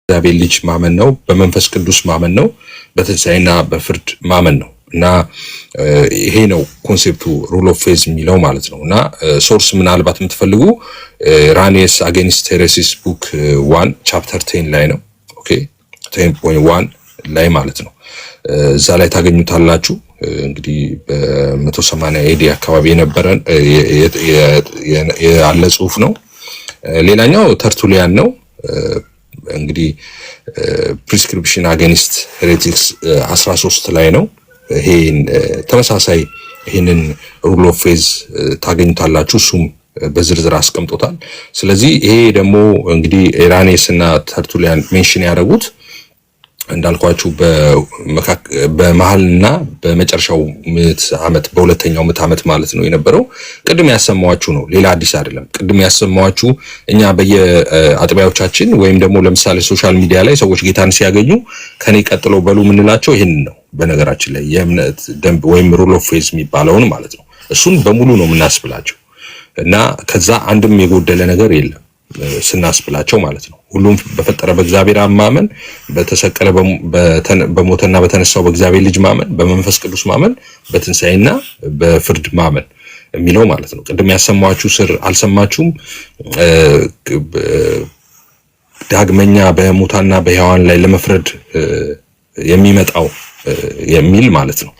በእግዚአብሔር ልጅ ማመን ነው፣ በመንፈስ ቅዱስ ማመን ነው፣ በትንሣኤና በፍርድ ማመን ነው እና ይሄ ነው ኮንሴፕቱ ሩል ኦፍ ፌዝ የሚለው ማለት ነው። እና ሶርስ ምናልባት የምትፈልጉ ራኒየስ አጌንስት ሄሬሲስ ቡክ 1 ቻፕተር 10 ላይ ነው። ኦኬ 10.1 ላይ ማለት ነው። እዛ ላይ ታገኙታላችሁ። እንግዲህ በ180 ኤዲ አካባቢ የነበረን ያለ ጽሁፍ ነው። ሌላኛው ተርቱሊያን ነው። እንግዲህ ፕሪስክሪፕሽን አጌንስት ሄሬቲክስ 13 ላይ ነው። ይሄን ተመሳሳይ ይሄንን ሩል ኦፍ ፌዝ ታገኙታላችሁ። እሱም በዝርዝር አስቀምጦታል። ስለዚህ ይሄ ደግሞ እንግዲህ ኢራኔስ እና ተርቱሊያን ሜንሽን ያደረጉት እንዳልኳችሁ በመሃልና በመጨረሻው ምዕት ዓመት በሁለተኛው ምዕት ዓመት ማለት ነው የነበረው። ቅድም ያሰማዋችሁ ነው፣ ሌላ አዲስ አይደለም። ቅድም ያሰማዋችሁ እኛ በየአጥቢያዎቻችን ወይም ደግሞ ለምሳሌ ሶሻል ሚዲያ ላይ ሰዎች ጌታን ሲያገኙ ከኔ ቀጥሎ በሉ ምንላቸው ይሄንን ነው። በነገራችን ላይ የእምነት ደንብ ወይም ሩል ኦፍ ፌዝ የሚባለውን ማለት ነው። እሱን በሙሉ ነው የምናስብላቸው እና ከዛ አንድም የጎደለ ነገር የለም ስናስብላቸው ማለት ነው። ሁሉም በፈጠረ በእግዚአብሔር ማመን፣ በተሰቀለ በሞተና በተነሳው በእግዚአብሔር ልጅ ማመን፣ በመንፈስ ቅዱስ ማመን፣ በትንሣኤና በፍርድ ማመን የሚለው ማለት ነው። ቅድም ያሰማችሁ ስር አልሰማችሁም? ዳግመኛ በሙታንና በሕያዋን ላይ ለመፍረድ የሚመጣው የሚል ማለት ነው።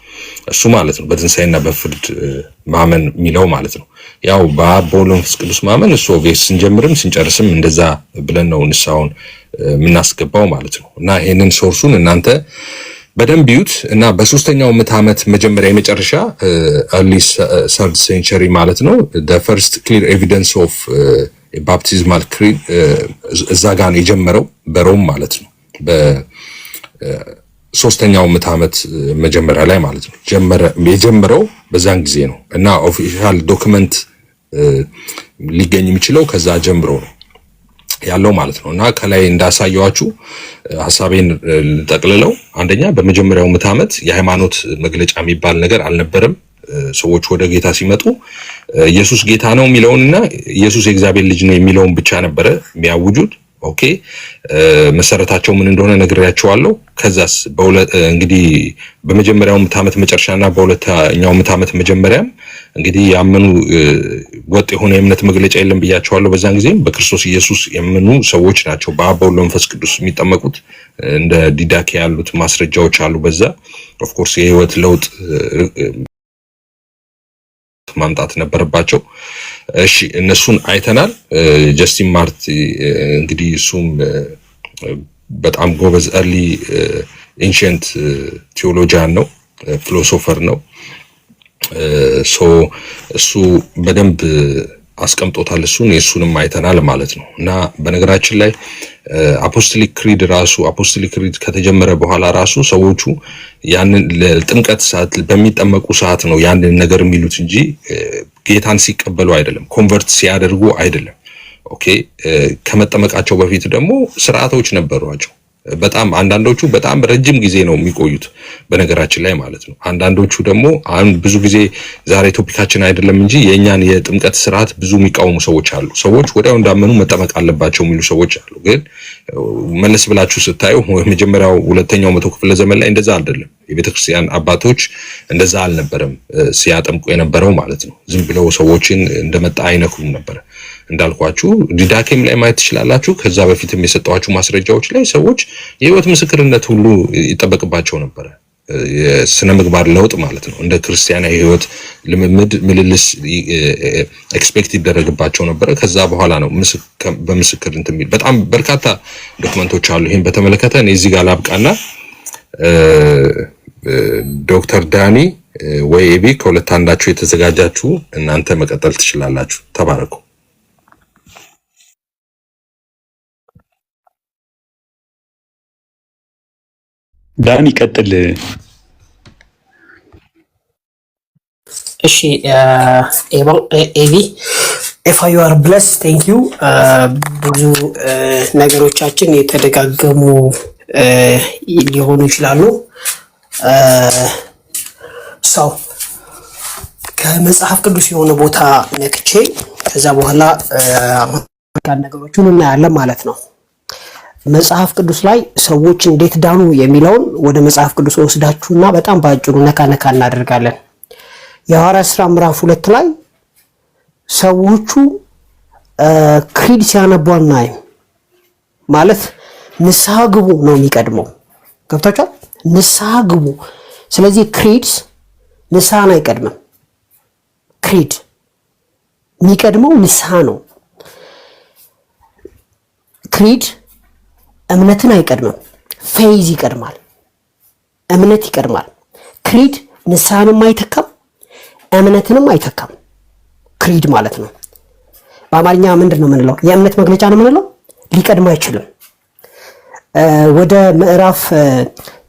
እሱ ማለት ነው በትንሣኤና በፍርድ ማመን የሚለው ማለት ነው። ያው በአብ በወልድ በመንፈስ ቅዱስ ማመን እሱ ኦብቪየስ ስንጀምርም ስንጨርስም እንደዛ ብለን ነው ንስሐውን የምናስገባው ማለት ነው። እና ይሄንን ሶርሱን እናንተ በደንብ ይዩት እና በሶስተኛው ምዕተ ዓመት መጀመሪያ የመጨረሻ early third century ማለት ነው the first clear evidence of baptismal creed እዛ ጋር ነው የጀመረው በሮም ማለት ነው። ሶስተኛው ምዕተ ዓመት መጀመሪያ ላይ ማለት ነው የጀመረው በዛን ጊዜ ነው እና ኦፊሻል ዶክመንት ሊገኝ የሚችለው ከዛ ጀምሮ ነው ያለው ማለት ነው። እና ከላይ እንዳሳየዋችሁ ሐሳቤን ልጠቅልለው። አንደኛ በመጀመሪያው ምዕተ ዓመት የሃይማኖት መግለጫ የሚባል ነገር አልነበረም። ሰዎች ወደ ጌታ ሲመጡ ኢየሱስ ጌታ ነው የሚለውንና ኢየሱስ የእግዚአብሔር ልጅ ነው የሚለውን ብቻ ነበረ የሚያውጁት። ኦኬ መሰረታቸው ምን እንደሆነ ነግሬያቸዋለሁ። ከዛስ እንግዲህ በመጀመሪያው ምዕተ ዓመት መጨረሻና በሁለተኛው ምዕተ ዓመት መጀመሪያም እንግዲህ ያመኑ ወጥ የሆነ የእምነት መግለጫ የለም ብያቸዋለሁ። በዛን ጊዜም በክርስቶስ ኢየሱስ የምኑ ሰዎች ናቸው በአብ በወልድ በመንፈስ ቅዱስ የሚጠመቁት። እንደ ዲዳኬ ያሉት ማስረጃዎች አሉ። በዛ ኦፍ ኮርስ የህይወት ለውጥ ማምጣት ነበረባቸው። እሺ እነሱን አይተናል። ጀስቲን ማርቲ እንግዲህ እሱም በጣም ጎበዝ ኤርሊ ኤንሸንት ቴዎሎጂያን ነው፣ ፊሎሶፈር ነው። እሱ በደንብ አስቀምጦታል። የእሱንም አይተናል ማለት ነው። እና በነገራችን ላይ አፖስቶሊክ ክሪድ ከተጀመረ በኋላ ራሱ ሰዎቹ ያንን ለጥምቀት ሰዓት በሚጠመቁ ሰዓት ነው ያንን ነገር የሚሉት እንጂ ጌታን ሲቀበሉ አይደለም፣ ኮንቨርት ሲያደርጉ አይደለም። ኦኬ ከመጠመቃቸው በፊት ደግሞ ስርዓቶች ነበሯቸው። በጣም አንዳንዶቹ በጣም ረጅም ጊዜ ነው የሚቆዩት በነገራችን ላይ ማለት ነው። አንዳንዶቹ ደግሞ አሁን ብዙ ጊዜ ዛሬ ቶፒካችን አይደለም እንጂ የኛን የጥምቀት ስርዓት ብዙ የሚቃወሙ ሰዎች አሉ። ሰዎች ወዲያው እንዳመኑ መጠመቅ አለባቸው የሚሉ ሰዎች አሉ። ግን መለስ ብላችሁ ስታዩ መጀመሪያው ሁለተኛው መቶ ክፍለ ዘመን ላይ እንደዛ አይደለም። የቤተክርስቲያን አባቶች እንደዛ አልነበረም ሲያጠምቁ የነበረው ማለት ነው። ዝም ብለው ሰዎችን እንደመጣ አይነኩም ነበር። እንዳልኳችሁ ዲዳኬም ላይ ማየት ትችላላችሁ። ከዛ በፊትም የሰጠዋችሁ ማስረጃዎች ላይ ሰዎች የህይወት ምስክርነት ሁሉ ይጠበቅባቸው ነበር። የስነ ምግባር ለውጥ ማለት ነው። እንደ ክርስቲያናዊ ህይወት ልምምድ ምልልስ ኤክስፔክት ይደረግባቸው ነበር። ከዛ በኋላ ነው በምስክር እንትን የሚል በጣም በርካታ ዶክመንቶች አሉ። ይሄን በተመለከተ እኔ እዚህ ጋር ላብቃና ዶክተር ዳኒ ወይ ኤቢ ከሁለት አንዳችሁ የተዘጋጃችሁ እናንተ መቀጠል ትችላላችሁ። ተባረኩ። ዳኒ ቀጥል። እሺ ኤቢ if you are blessed thank you ብዙ ነገሮቻችን የተደጋገሙ ሊሆኑ ይችላሉ። ሰው ከመጽሐፍ ቅዱስ የሆነ ቦታ ነክቼ ከዛ በኋላ ነገሮችን እናያለን ማለት ነው። መጽሐፍ ቅዱስ ላይ ሰዎች እንዴት ዳኑ የሚለውን ወደ መጽሐፍ ቅዱስ ወስዳችሁና በጣም ባጭሩ ነካ ነካ እናደርጋለን። የሐዋርያት ሥራ ምዕራፍ 2 ላይ ሰዎቹ ክሪድ ሲያነቡ አናይም። ማለት ንስሐ ግቡ ነው የሚቀድመው። ገብታችኋል? ንስሐ ግቡ። ስለዚህ ክሪድስ ንስሐን አይቀድምም። ክሪድ የሚቀድመው ንስሐ ነው። ክሪድ እምነትን አይቀድምም። ፌዝ ይቀድማል። እምነት ይቀድማል። ክሪድ ንስሐንም አይተካም፣ እምነትንም አይተካም። ክሪድ ማለት ነው። በአማርኛ ምንድን ነው የምንለው? የእምነት መግለጫ ነው የምንለው። ሊቀድም አይችልም። ወደ ምዕራፍ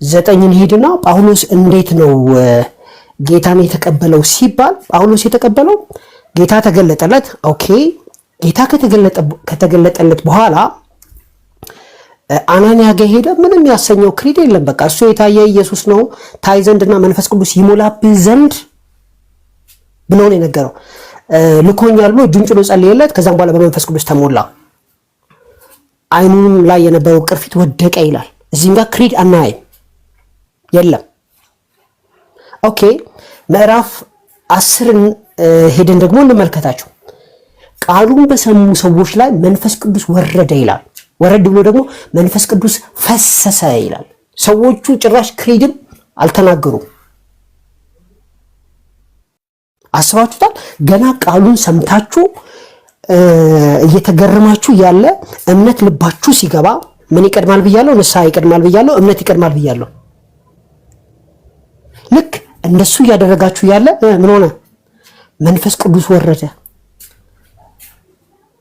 9 እንሂድና ጳውሎስ እንዴት ነው ጌታን የተቀበለው ሲባል ጳውሎስ የተቀበለው ጌታ ተገለጠለት። ኦኬ፣ ጌታ ከተገለጠለት በኋላ አናንያ ጋር ሄደ። ምንም ያሰኘው ክሪድ የለም። በቃ እሱ የታየ ኢየሱስ ነው፣ ታይ ዘንድና መንፈስ ቅዱስ ይሞላብህ ዘንድ ብሎ ነው የነገረው። ልኮኛል ብሎ እጁን ጭኖ ጸለየለት። ከዛም በኋላ በመንፈስ ቅዱስ ተሞላ። አይኑም ላይ የነበረው ቅርፊት ወደቀ ይላል። እዚህም ጋር ክሪድ አናይም፣ የለም። ኦኬ፣ ምዕራፍ 10 ሄደን ደግሞ እንመልከታቸው። ቃሉን በሰሙ ሰዎች ላይ መንፈስ ቅዱስ ወረደ ይላል። ወረድ ብሎ ደግሞ መንፈስ ቅዱስ ፈሰሰ ይላል። ሰዎቹ ጭራሽ ክሪድም አልተናገሩም። አስባችሁታል? ገና ቃሉን ሰምታችሁ እየተገረማችሁ ያለ እምነት ልባችሁ ሲገባ ምን ይቀድማል ብያለሁ? ንስሐ ይቀድማል ብያለሁ። እምነት ይቀድማል ብያለሁ። ልክ እንደሱ እያደረጋችሁ ያለ ምን ሆነ? መንፈስ ቅዱስ ወረደ።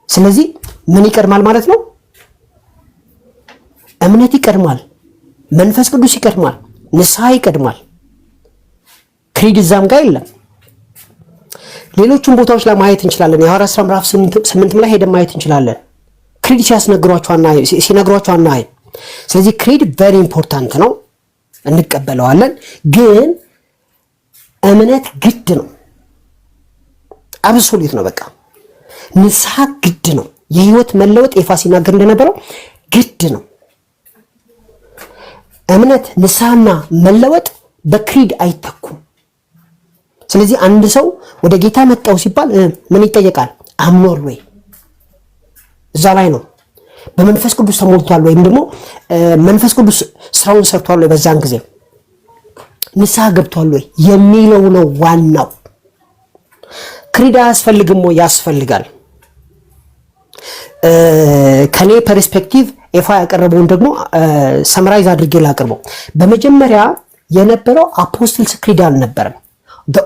ስለዚህ ምን ይቀድማል ማለት ነው? እምነት ይቀድማል፣ መንፈስ ቅዱስ ይቀድማል፣ ንስሐ ይቀድማል። ክሪድ እዛም ጋር የለም። ሌሎችን ቦታዎች ላይ ማየት እንችላለን። የሐዋርያት ሥራ ምዕራፍ 8 ላይ ሄደን ማየት እንችላለን። ክሪድ ሲነግሯቸው አናይም። ስለዚህ ክሪድ ቬሪ ኢምፖርታንት ነው፣ እንቀበለዋለን። ግን እምነት ግድ ነው፣ አብሶሉት ነው። በቃ ንስሐ ግድ ነው። የህይወት መለወጥ ኤፋ ሲናገር እንደነበረው ግድ ነው። እምነት፣ ንስሐና መለወጥ በክሪድ አይተኩም። ስለዚህ አንድ ሰው ወደ ጌታ መጣው ሲባል ምን ይጠየቃል? አምኗል ወይ? እዛ ላይ ነው። በመንፈስ ቅዱስ ተሞልቷል ወይም ደግሞ መንፈስ ቅዱስ ስራውን ሰርቷል ወይ? በዛን ጊዜ ንስሐ ገብቷል ወይ የሚለው ነው ዋናው። ክሪድ አያስፈልግም ወይ? ያስፈልጋል። ከኔ ፐርስፔክቲቭ ኤፋ ያቀረበውን ደግሞ ሰምራይዝ አድርጌ ላቅርበው። በመጀመሪያ የነበረው አፖስትልስ ክሪድ አልነበረም።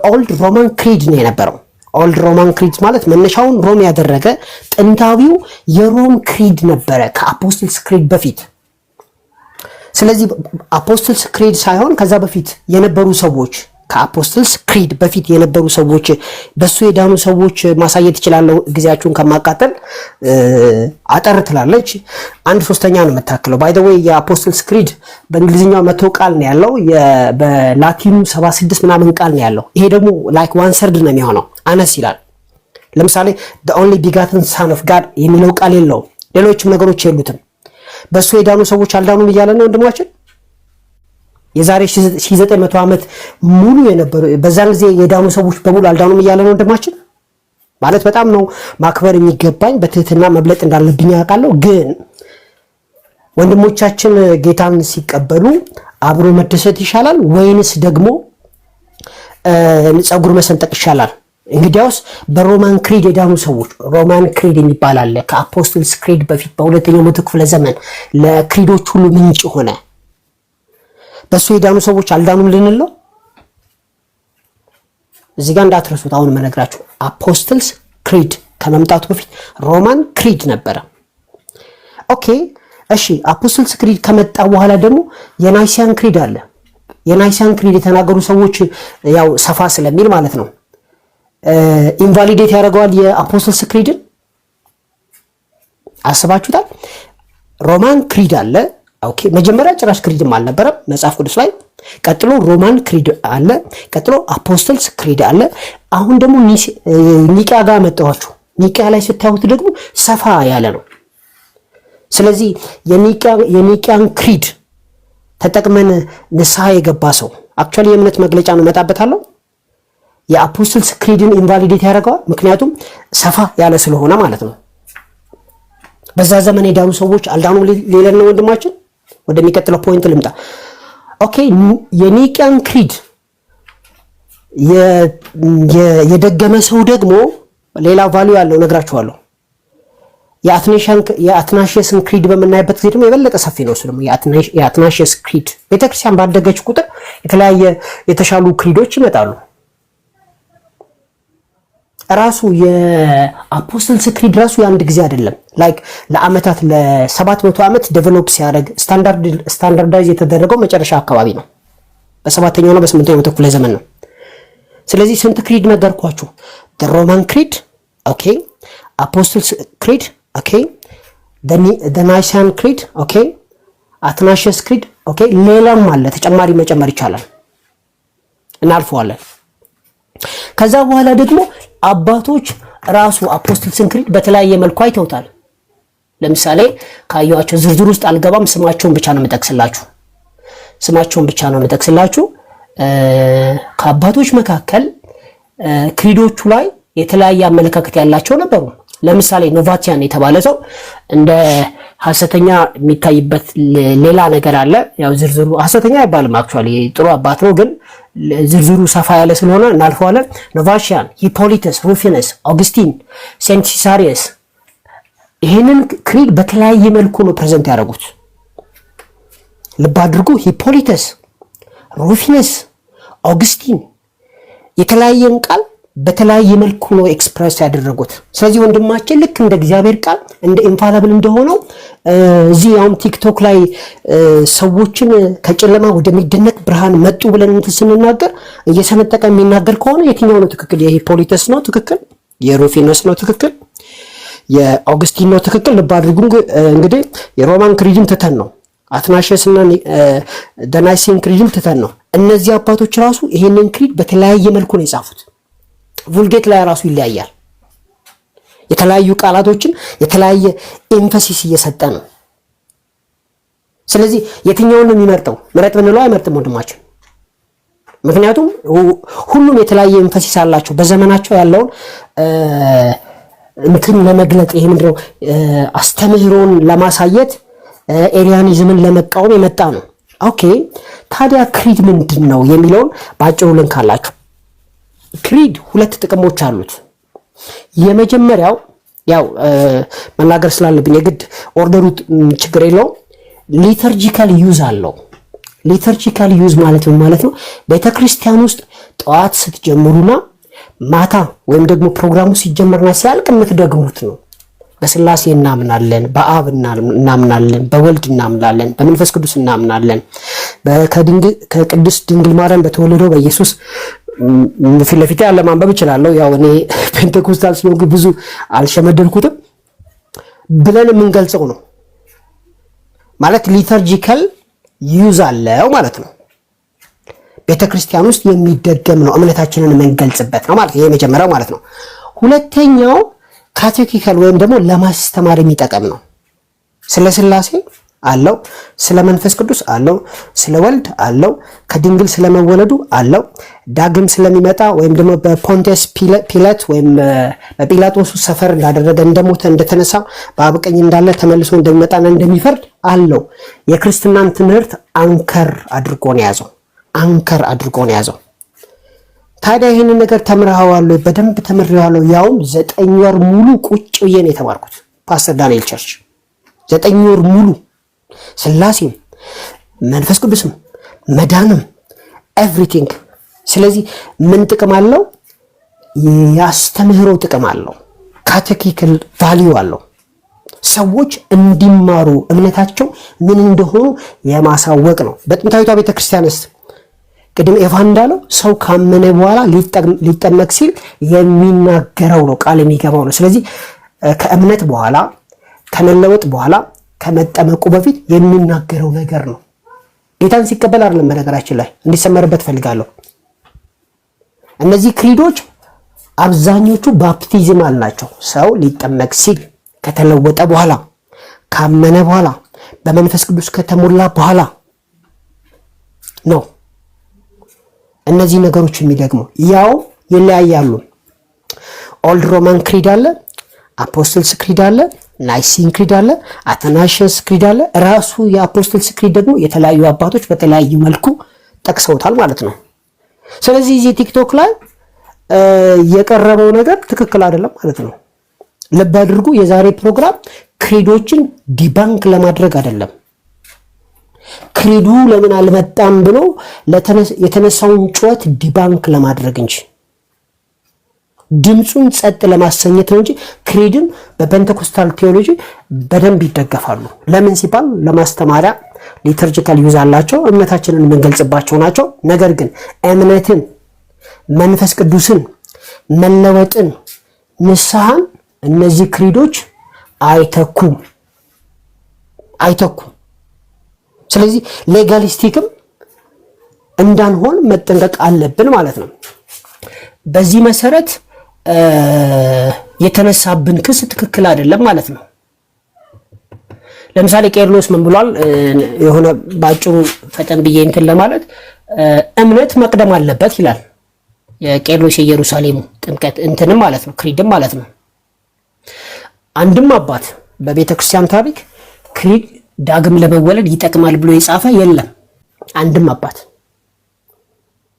ኦልድ ሮማን ክሪድ ነው የነበረው። ኦልድ ሮማን ክሪድ ማለት መነሻውን ሮም ያደረገ ጥንታዊው የሮም ክሪድ ነበረ ከአፖስትልስ ክሪድ በፊት። ስለዚህ አፖስትልስ ክሪድ ሳይሆን ከዛ በፊት የነበሩ ሰዎች ከአፖስትልስ ክሪድ በፊት የነበሩ ሰዎች በሱ የዳኑ ሰዎች ማሳየት ይችላል። ጊዜያችሁን ከማቃጠል አጠር ትላለች። 1/3 ነው የምታክለው። ባይ ዘ ዌይ የአፖስትልስ ክሪድ በእንግሊዝኛው 100 ቃል ነው ያለው፣ በላቲኑ 76 ምናምን ቃል ነው ያለው። ይሄ ደግሞ ላይክ 1/3 ነው የሚሆነው፣ አነስ ይላል። ለምሳሌ the only begotten son of God የሚለው ቃል የለውም። ሌሎችም ነገሮች የሉትም። በሱ የዳኑ ሰዎች አልዳኑም እያለ ነው ወንድማችን። የዛሬ 1900 ዓመት ሙሉ የነበሩ በዛን ጊዜ የዳኑ ሰዎች በሙሉ አልዳኑም እያለ ነው ወንድማችን። ማለት በጣም ነው ማክበር የሚገባኝ፣ በትህትና መብለጥ እንዳለብኝ ያውቃለሁ። ግን ወንድሞቻችን ጌታን ሲቀበሉ አብሮ መደሰት ይሻላል ወይንስ ደግሞ ፀጉር መሰንጠቅ ይሻላል? እንግዲያውስ በሮማን ክሪድ የዳኑ ሰዎች፣ ሮማን ክሪድ የሚባል አለ ከአፖስትልስ ክሪድ በፊት በሁለተኛው መቶ ክፍለ ዘመን ለክሪዶች ሁሉ ምንጭ ሆነ። በሱ የዳኑ ሰዎች አልዳኑም ልንል ነው? እዚህ ጋር እንዳትረሱት። አሁን መነግራችሁ አፖስትልስ ክሪድ ከመምጣቱ በፊት ሮማን ክሪድ ነበረ። ኦኬ እሺ፣ አፖስትልስ ክሪድ ከመጣ በኋላ ደግሞ የናይሲያን ክሪድ አለ። የናይሲያን ክሪድ የተናገሩ ሰዎች ያው ሰፋ ስለሚል ማለት ነው ኢንቫሊዴት ያደርገዋል የአፖስትልስ ክሪድን። አስባችሁታል? ሮማን ክሪድ አለ። ኦኬ መጀመሪያ ጭራሽ ክሪድም አልነበረም መጽሐፍ ቅዱስ ላይ። ቀጥሎ ሮማን ክሪድ አለ፣ ቀጥሎ አፖስትልስ ክሪድ አለ። አሁን ደግሞ ኒቂያ ጋር መጣኋችሁ። ኒቂያ ላይ ስታዩት ደግሞ ሰፋ ያለ ነው። ስለዚህ የኒቂያን ክሪድ ተጠቅመን ንስሐ የገባ ሰው አክቹዋሊ የእምነት መግለጫ ነው መጣበታለሁ የአፖስትልስ ክሪድን ኢንቫሊዴት ያደርገዋል። ምክንያቱም ሰፋ ያለ ስለሆነ ማለት ነው። በዛ ዘመን የዳኑ ሰዎች አልዳኑም ሌለን ነው ወንድማችን። ወደሚቀጥለው ፖይንት ልምጣ። ኦኬ የኒቂያን ክሪድ የደገመ ሰው ደግሞ ሌላ ቫልዩ ያለው ነግራችኋለሁ። የአትናሽየስን ክሪድ በመናይበት ጊዜ ደግሞ የበለጠ ሰፊ ነው። እሱ ደግሞ የአትናሽየስ ክሪድ ቤተክርስቲያን ባደገች ቁጥር የተለያየ የተሻሉ ክሪዶች ይመጣሉ። ራሱ የአፖስትልስ ክሪድ ራሱ የአንድ ጊዜ አይደለም። ላይክ ለአመታት ለ700 ዓመት ዴቨሎፕ ሲያደርግ ስታንዳርዳይዝ የተደረገው መጨረሻ አካባቢ ነው። በ7ኛው እና በ8ኛው መቶ ክፍለ ዘመን ነው። ስለዚህ ስንት ክሪድ ነገርኳችሁ? ሮማን ክሪድ ኦኬ፣ አፖስትልስ ክሪድ ኦኬ፣ ናይሲያን ክሪድ ኦኬ፣ አትናሽየስ ክሪድ ኦኬ። ሌላም አለ ተጨማሪ መጨመር ይቻላል፣ እናልፈዋለን። ከዛ በኋላ ደግሞ አባቶች ራሱ አፖስትልስን ክሪድ በተለያየ መልኩ አይተውታል። ለምሳሌ ካያቸው ዝርዝር ውስጥ አልገባም፣ ስማቸውን ብቻ ነው የምጠቅስላችሁ። ከአባቶች መካከል ክሪዶቹ ላይ የተለያየ አመለካከት ያላቸው ነበሩ። ለምሳሌ ኖቫቲያን የተባለ ሰው እንደ ሐሰተኛ የሚታይበት ሌላ ነገር አለ። ያው ዝርዝሩ ሐሰተኛ አይባልም፣ አክቹአሊ ጥሩ አባት ነው፣ ግን ዝርዝሩ ሰፋ ያለ ስለሆነ እናልፈዋለን። ኖቫቲያን፣ ሂፖሊተስ፣ ሩፊነስ፣ ኦግስቲን፣ ሴንት ሲሳሪየስ ይሄንን ክሪድ በተለያየ መልኩ ነው ፕሬዘንት ያደረጉት። ልብ አድርጉ። ሂፖሊተስ፣ ሩፊነስ፣ ኦግስቲን የተለያየን ቃል በተለያየ መልኩ ነው ኤክስፕረስ ያደረጉት። ስለዚህ ወንድማችን ልክ እንደ እግዚአብሔር ቃል እንደ ኢንፋሊብል እንደሆነው እዚህ አሁን ቲክቶክ ላይ ሰዎችን ከጨለማ ወደሚደነቅ ብርሃን መጡ ብለን ስንናገር እየሰነጠቀ የሚናገር ከሆነ የትኛው ነው ትክክል? የሂፖሊተስ ነው ትክክል? የሩፊነስ ነው ትክክል? የኦግስቲን ነው ትክክል? ልብ አድርጉ እንግዲህ የሮማን ክሪድን ትተን ነው አትናሽየስ እና ናይሲያን ክሪድን ትተን ነው። እነዚህ አባቶች ራሱ ይሄንን ክሪድ በተለያየ መልኩ ነው የጻፉት። vulgate ላይ ራሱ ይለያያል። የተለያዩ ቃላቶችን የተለያየ ኤምፋሲስ እየሰጠ ነው። ስለዚህ የትኛውን ነው የሚመርጠው? ምረጥ ብንለው አይመርጥም ወንድማችን። ምክንያቱም ሁሉም የተለያየ ኤምፋሲስ አላቸው። በዘመናቸው ያለውን እንትን ለመግለጥ ይሄ ምንድነው አስተምህሮን ለማሳየት ኤሪያኒዝምን ለመቃወም የመጣ ነው። ኦኬ ታዲያ ክሪድ ምንድነው የሚለውን ባጭሩ ልንካላችሁ። ክሪድ ሁለት ጥቅሞች አሉት። የመጀመሪያው ያው መናገር ስላለብኝ የግድ ኦርደሩ ችግር የለውም። ሊተርጂካል ዩዝ አለው። ሊተርጂካል ዩዝ ማለት ምን ማለት ነው? ቤተክርስቲያን ውስጥ ጠዋት ስትጀምሩና ማታ ወይም ደግሞ ፕሮግራሙ ሲጀመርና ሲያልቅ የምትደግሙት ነው። በስላሴ እናምናለን፣ በአብ እናምናለን፣ በወልድ እናምናለን፣ በመንፈስ ቅዱስ እናምናለን፣ ከቅድስት ድንግል ማርያም በተወለደው በኢየሱስ ፊት ለፊት ያለ ማንበብ እችላለሁ። ያው እኔ ፔንቴኮስታል ስለሆንኩ ብዙ አልሸመደልኩትም ብለን የምንገልጸው ነው ማለት ሊተርጂካል ዩዝ አለው ማለት ነው። ቤተክርስቲያን ውስጥ የሚደገም ነው፣ እምነታችንን የምንገልጽበት ነው ማለት ይሄ የመጀመሪያው ማለት ነው። ሁለተኛው ካቴኪካል ወይም ደግሞ ለማስተማር የሚጠቅም ነው። ስለ ስላሴ አለው፣ ስለ መንፈስ ቅዱስ አለው፣ ስለ ወልድ አለው፣ ከድንግል ስለመወለዱ አለው፣ ዳግም ስለሚመጣ ወይም ደግሞ በፖንቲየስ ፒላጦስ ወይም በጲላጦስ ሰፈር እንዳደረገ እንደሞተ እንደተነሳ በአብ ቀኝ እንዳለ ተመልሶ እንደሚመጣና እንደሚፈርድ አለው። የክርስትናን ትምህርት አንከር አድርጎ ነው ያዘው። አንከር አድርጎ ነው ያዘው። ታዲያ ይሄንን ነገር ተምረሃዋል? በደንብ ተምሬዋለሁ። ያውም 9 ወር ሙሉ ቁጭ ብዬ ነው የተማርኩት ፓስተር ዳንኤል ቸርች 9 ወር ሙሉ ስላሴም መንፈስ ቅዱስም መዳንም ኤቭሪቲንግ። ስለዚህ ምን ጥቅም አለው? ያስተምህሮ ጥቅም አለው። ካቴኪካል ቫልዩ አለው። ሰዎች እንዲማሩ እምነታቸው ምን እንደሆኑ የማሳወቅ ነው። በጥንታዊቷ ቤተክርስቲያንስ ቅድም ኤቫ እንዳለው ሰው ካመነ በኋላ ሊጠመቅ ሲል የሚናገረው ነው፣ ቃል የሚገባው ነው። ስለዚህ ከእምነት በኋላ ከመለወጥ በኋላ ከመጠመቁ በፊት የሚናገረው ነገር ነው። ጌታን ሲቀበል አይደለም። በነገራችን ላይ እንዲሰመርበት ፈልጋለሁ። እነዚህ ክሪዶች አብዛኞቹ ባፕቲዝም አላቸው። ሰው ሊጠመቅ ሲል ከተለወጠ በኋላ ካመነ በኋላ በመንፈስ ቅዱስ ከተሞላ በኋላ ነው እነዚህ ነገሮች የሚደግመው። ያው ይለያያሉ። ኦልድ ሮማን ክሪድ አለ፣ አፖስትልስ ክሪድ አለ፣ ናይሲን ክሪድ አለ፣ አተናሽስ ክሪድ አለ። ራሱ የአፖስትልስ ክሪድ ደግሞ የተለያዩ አባቶች በተለያዩ መልኩ ጠቅሰውታል ማለት ነው። ስለዚህ እዚህ ቲክቶክ ላይ የቀረበው ነገር ትክክል አይደለም ማለት ነው። ልብ አድርጉ። የዛሬ ፕሮግራም ክሪዶችን ዲባንክ ለማድረግ አይደለም። ክሪዱ ለምን አልመጣም ብሎ የተነሳውን ጩኸት ዲባንክ ለማድረግ እንጂ ድምፁን ጸጥ ለማሰኘት ነው እንጂ ክሪድን በፔንቴኮስታል ቴዎሎጂ በደንብ ይደገፋሉ። ለምን ሲባል ለማስተማሪያ ሊተርጂካል ዩዝ አላቸው፣ እምነታችንን የምንገልጽባቸው ናቸው። ነገር ግን እምነትን፣ መንፈስ ቅዱስን፣ መለወጥን፣ ንስሐን እነዚህ ክሪዶች አይተኩም። ስለዚህ ሌጋሊስቲክም እንዳንሆን መጠንቀቅ አለብን ማለት ነው። በዚህ መሰረት የተነሳብን ክስ ትክክል አይደለም ማለት ነው። ለምሳሌ ቄርሎስ ምን ብሏል? የሆነ ባጭሩ ፈጠን ብዬ እንትን ለማለት እምነት መቅደም አለበት ይላል። የቄርሎስ የኢየሩሳሌሙ ጥምቀት እንትንም ማለት ነው፣ ክሪድም ማለት ነው። አንድም አባት በቤተ ክርስቲያን ታሪክ ክሪድ ዳግም ለመወለድ ይጠቅማል ብሎ የጻፈ የለም። አንድም አባት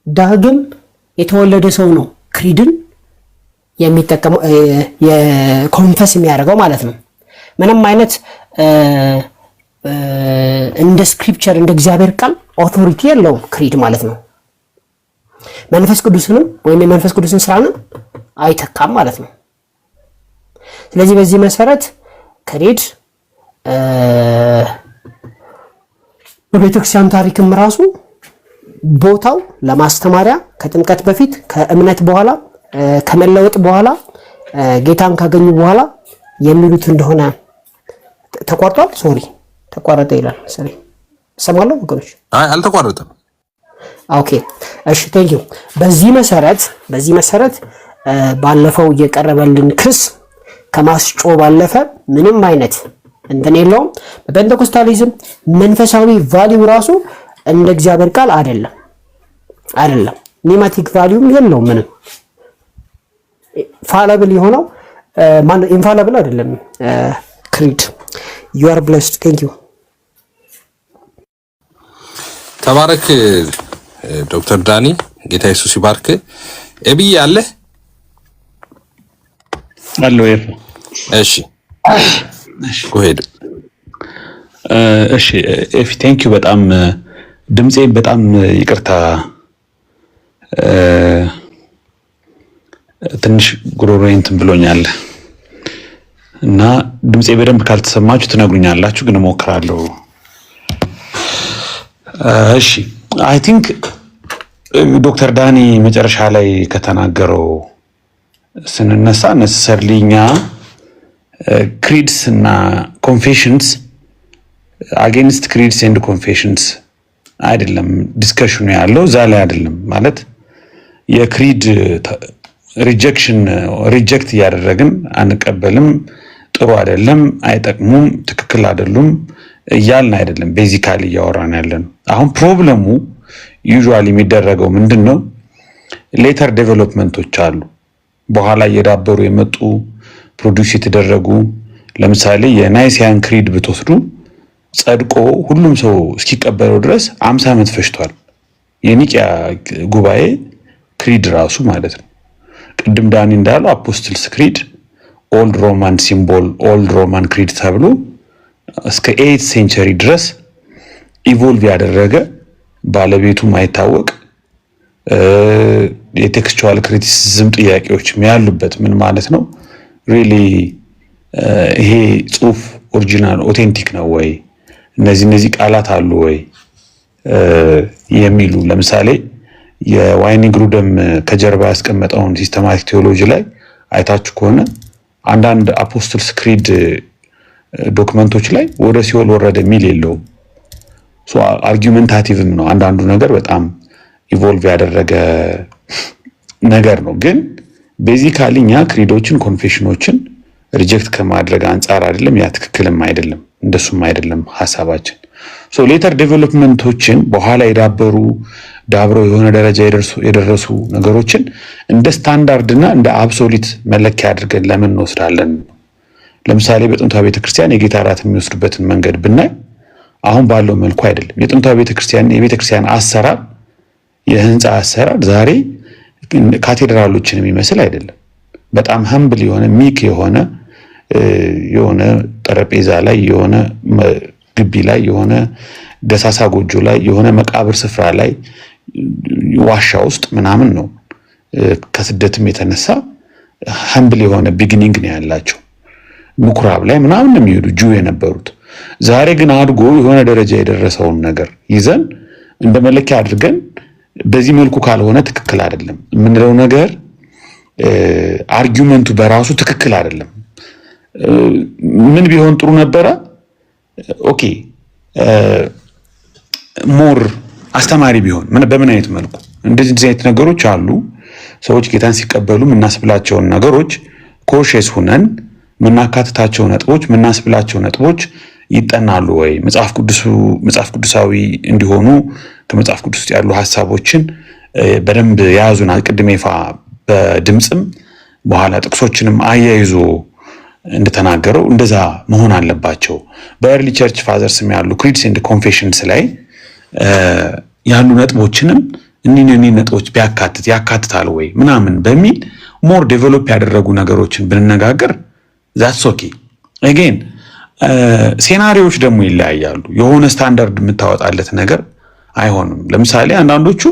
ዳግም የተወለደ ሰው ነው ክሪድን የሚጠቀመው የኮንፈስ የሚያደርገው ማለት ነው። ምንም አይነት እንደ ስክሪፕቸር እንደ እግዚአብሔር ቃል ኦቶሪቲ የለውም ክሪድ ማለት ነው። መንፈስ ቅዱስንም ወይም የመንፈስ ቅዱስን ስራንም አይተካም ማለት ነው። ስለዚህ በዚህ መሰረት ክሪድ በቤተክርስቲያን ታሪክም ራሱ ቦታው ለማስተማሪያ ከጥምቀት በፊት ከእምነት በኋላ ከመለወጥ በኋላ ጌታን ካገኙ በኋላ የሚሉት እንደሆነ ተቋርጧል። ሶሪ ተቋረጠ ይላል መሰለኝ። ሰማለሁ ወገኖች? አይ አልተቋረጠም። ኦኬ እሺ ቴንክ ዩ። በዚህ መሰረት ባለፈው የቀረበልን ክስ ከማስጮ ባለፈ ምንም አይነት እንትን የለውም። በፔንቴኮስታሊዝም መንፈሳዊ ቫልዩ ራሱ እንደ እግዚአብሔር ቃል አይደለም። ኒማቲክ ቫልዩም የለውም ምንም። ፋላብል የሆነው ማን ኢንፋላብል አይደለም ክሪድ። you are blessed thank you። ተባረክ ዶክተር ዳኒ፣ ጌታ ኢየሱስ ይባርክ። ኤቢ አለ አለው ኤፍ እሺ ጎሄድ እሺ ኤፍ ቴንክ ዩ በጣም ድምጼ በጣም ይቅርታ ትንሽ ጉሮሮዬ እንትን ብሎኛል እና ድምጼ በደንብ ካልተሰማችሁ ትነግሩኛላችሁ፣ ግን እሞክራለሁ። እሺ አይ ቲንክ ዶክተር ዳኒ መጨረሻ ላይ ከተናገረው ስንነሳ ነሰሰርሊኛ ክሪድስ እና ኮንፌሽንስ አጌንስት ክሪድስ ኤንድ ኮንፌሽንስ አይደለም ዲስከሽኑ ያለው እዛ ላይ አይደለም። ማለት የክሪድ ሪጀክት እያደረግን አንቀበልም፣ ጥሩ አይደለም፣ አይጠቅሙም፣ ትክክል አይደሉም እያልን አይደለም። ቤዚካሊ እያወራን ያለን አሁን ፕሮብለሙ ዩዥዋሊ የሚደረገው ምንድነው? ሌተር ዴቨሎፕመንቶች አሉ፣ በኋላ እየዳበሩ የመጡ ፕሮዲውስ የተደረጉ። ለምሳሌ የናይሲያን ክሪድ ብትወስዱ ጸድቆ ሁሉም ሰው እስኪቀበለው ድረስ 50 ዓመት ፈጅቷል። የኒቂያ ጉባኤ ክሪድ ራሱ ማለት ነው። ቅድም ዳኒ እንዳለው አፖስትልስ ክሪድ ኦልድ ሮማን ሲምቦል ኦልድ ሮማን ክሪድ ተብሎ እስከ 8th ሴንቸሪ ድረስ ኢቮልቭ ያደረገ ባለቤቱ ማይታወቅ የቴክስቹዋል ክሪቲሲዝም ጥያቄዎች ያሉበት ምን ማለት ነው? ሪሊ ይሄ ጽሁፍ ኦሪጂናል ኦቴንቲክ ነው ወይ? እነዚህ ቃላት አሉ ወይ የሚሉ ለምሳሌ የዋይኒ ግሩደም ከጀርባ ያስቀመጠውን ሲስተማቲክ ቴዎሎጂ ላይ አይታችሁ ከሆነ አንዳንድ አፖስትልስ ክሪድ ዶክመንቶች ላይ ወደ ሲኦል ወረደ የሚል የለውም። ሶ አርጊውመንታቲቭም ነው። አንዳንዱ ነገር በጣም ኢቮልቭ ያደረገ ነገር ነው። ግን ቤዚካሊ እኛ ክሪዶችን ኮንፌሽኖችን ሪጀክት ከማድረግ አንጻር አይደለም፣ ያ ትክክልም አይደለም። እንደሱም አይደለም ሐሳባችን። ሌተር ዴቨሎፕመንቶችን በኋላ ዳብረው የሆነ ደረጃ የደረሱ ነገሮችን እንደ ስታንዳርድና እንደ አብሶሊት መለኪያ አድርገን ለምን እንወስዳለን? ለምሳሌ በጥንቷ ቤተክርስቲያን የጌታ እራት የሚወስዱበትን መንገድ ብናይ አሁን ባለው መልኩ አይደለም። የጥንቷ የቤተክርስቲያን አሰራር፣ የህንፃ አሰራር ዛሬ ካቴድራሎችን የሚመስል አይደለም። በጣም ሀምብል የሆነ ሚክ የሆነ ጠረጴዛ ላይ የሆነ ግቢ ላይ የሆነ ደሳሳ ጎጆ ላይ የሆነ መቃብር ስፍራ ላይ ዋሻ ውስጥ ምናምን ነው። ከስደትም የተነሳ ሀምብል የሆነ ቢግኒንግ ነው ያላቸው። ምኩራብ ላይ ምናምን ነው የሚሄዱ ጁ የነበሩት። ዛሬ ግን አድጎ የሆነ ደረጃ የደረሰውን ነገር ይዘን እንደ መለኪያ አድርገን በዚህ መልኩ ካልሆነ ትክክል አይደለም የምንለው ነገር አርጊውመንቱ በራሱ ትክክል አይደለም። ምን ቢሆን ጥሩ ነበረ? ኦኬ ሞር አስተማሪ ቢሆን በምን አይነት መልኩ እንደዚህ አይነት ነገሮች አሉ። ሰዎች ጌታን ሲቀበሉ የምናስብላቸውን ነገሮች ኮሽስ ሁነን የምናካትታቸው ነጥቦች የምናስብላቸው ነጥቦች ይጠናሉ ወይ? መጽሐፍ ቅዱሳዊ እንዲሆኑ ከመጽሐፍ ቅዱስ ውስጥ ያሉ ሐሳቦችን በደንብ የያዙና ቅድም ይፋ በድምጽም በኋላ ጥቅሶችንም አያይዞ እንደተናገረው እንደዛ መሆን አለባቸው። በኤርሊ ቸርች ፋዘርስ ያሉ ክሪድስ ኤንድ ኮንፌሽንስ ላይ ያሉ ነጥቦችንም እኒህ ነጥቦች ያካትታል ወይ ምናምን በሚል ሞር ዴቨሎፕ ያደረጉ ነገሮችን ብንነጋገር ዛትስ ኦኬ። አጌን ሴናሪዎች ደግሞ ይለያያሉ። የሆነ ስታንዳርድ የምታወጣለት ነገር አይሆንም። ለምሳሌ አንዳንዶቹ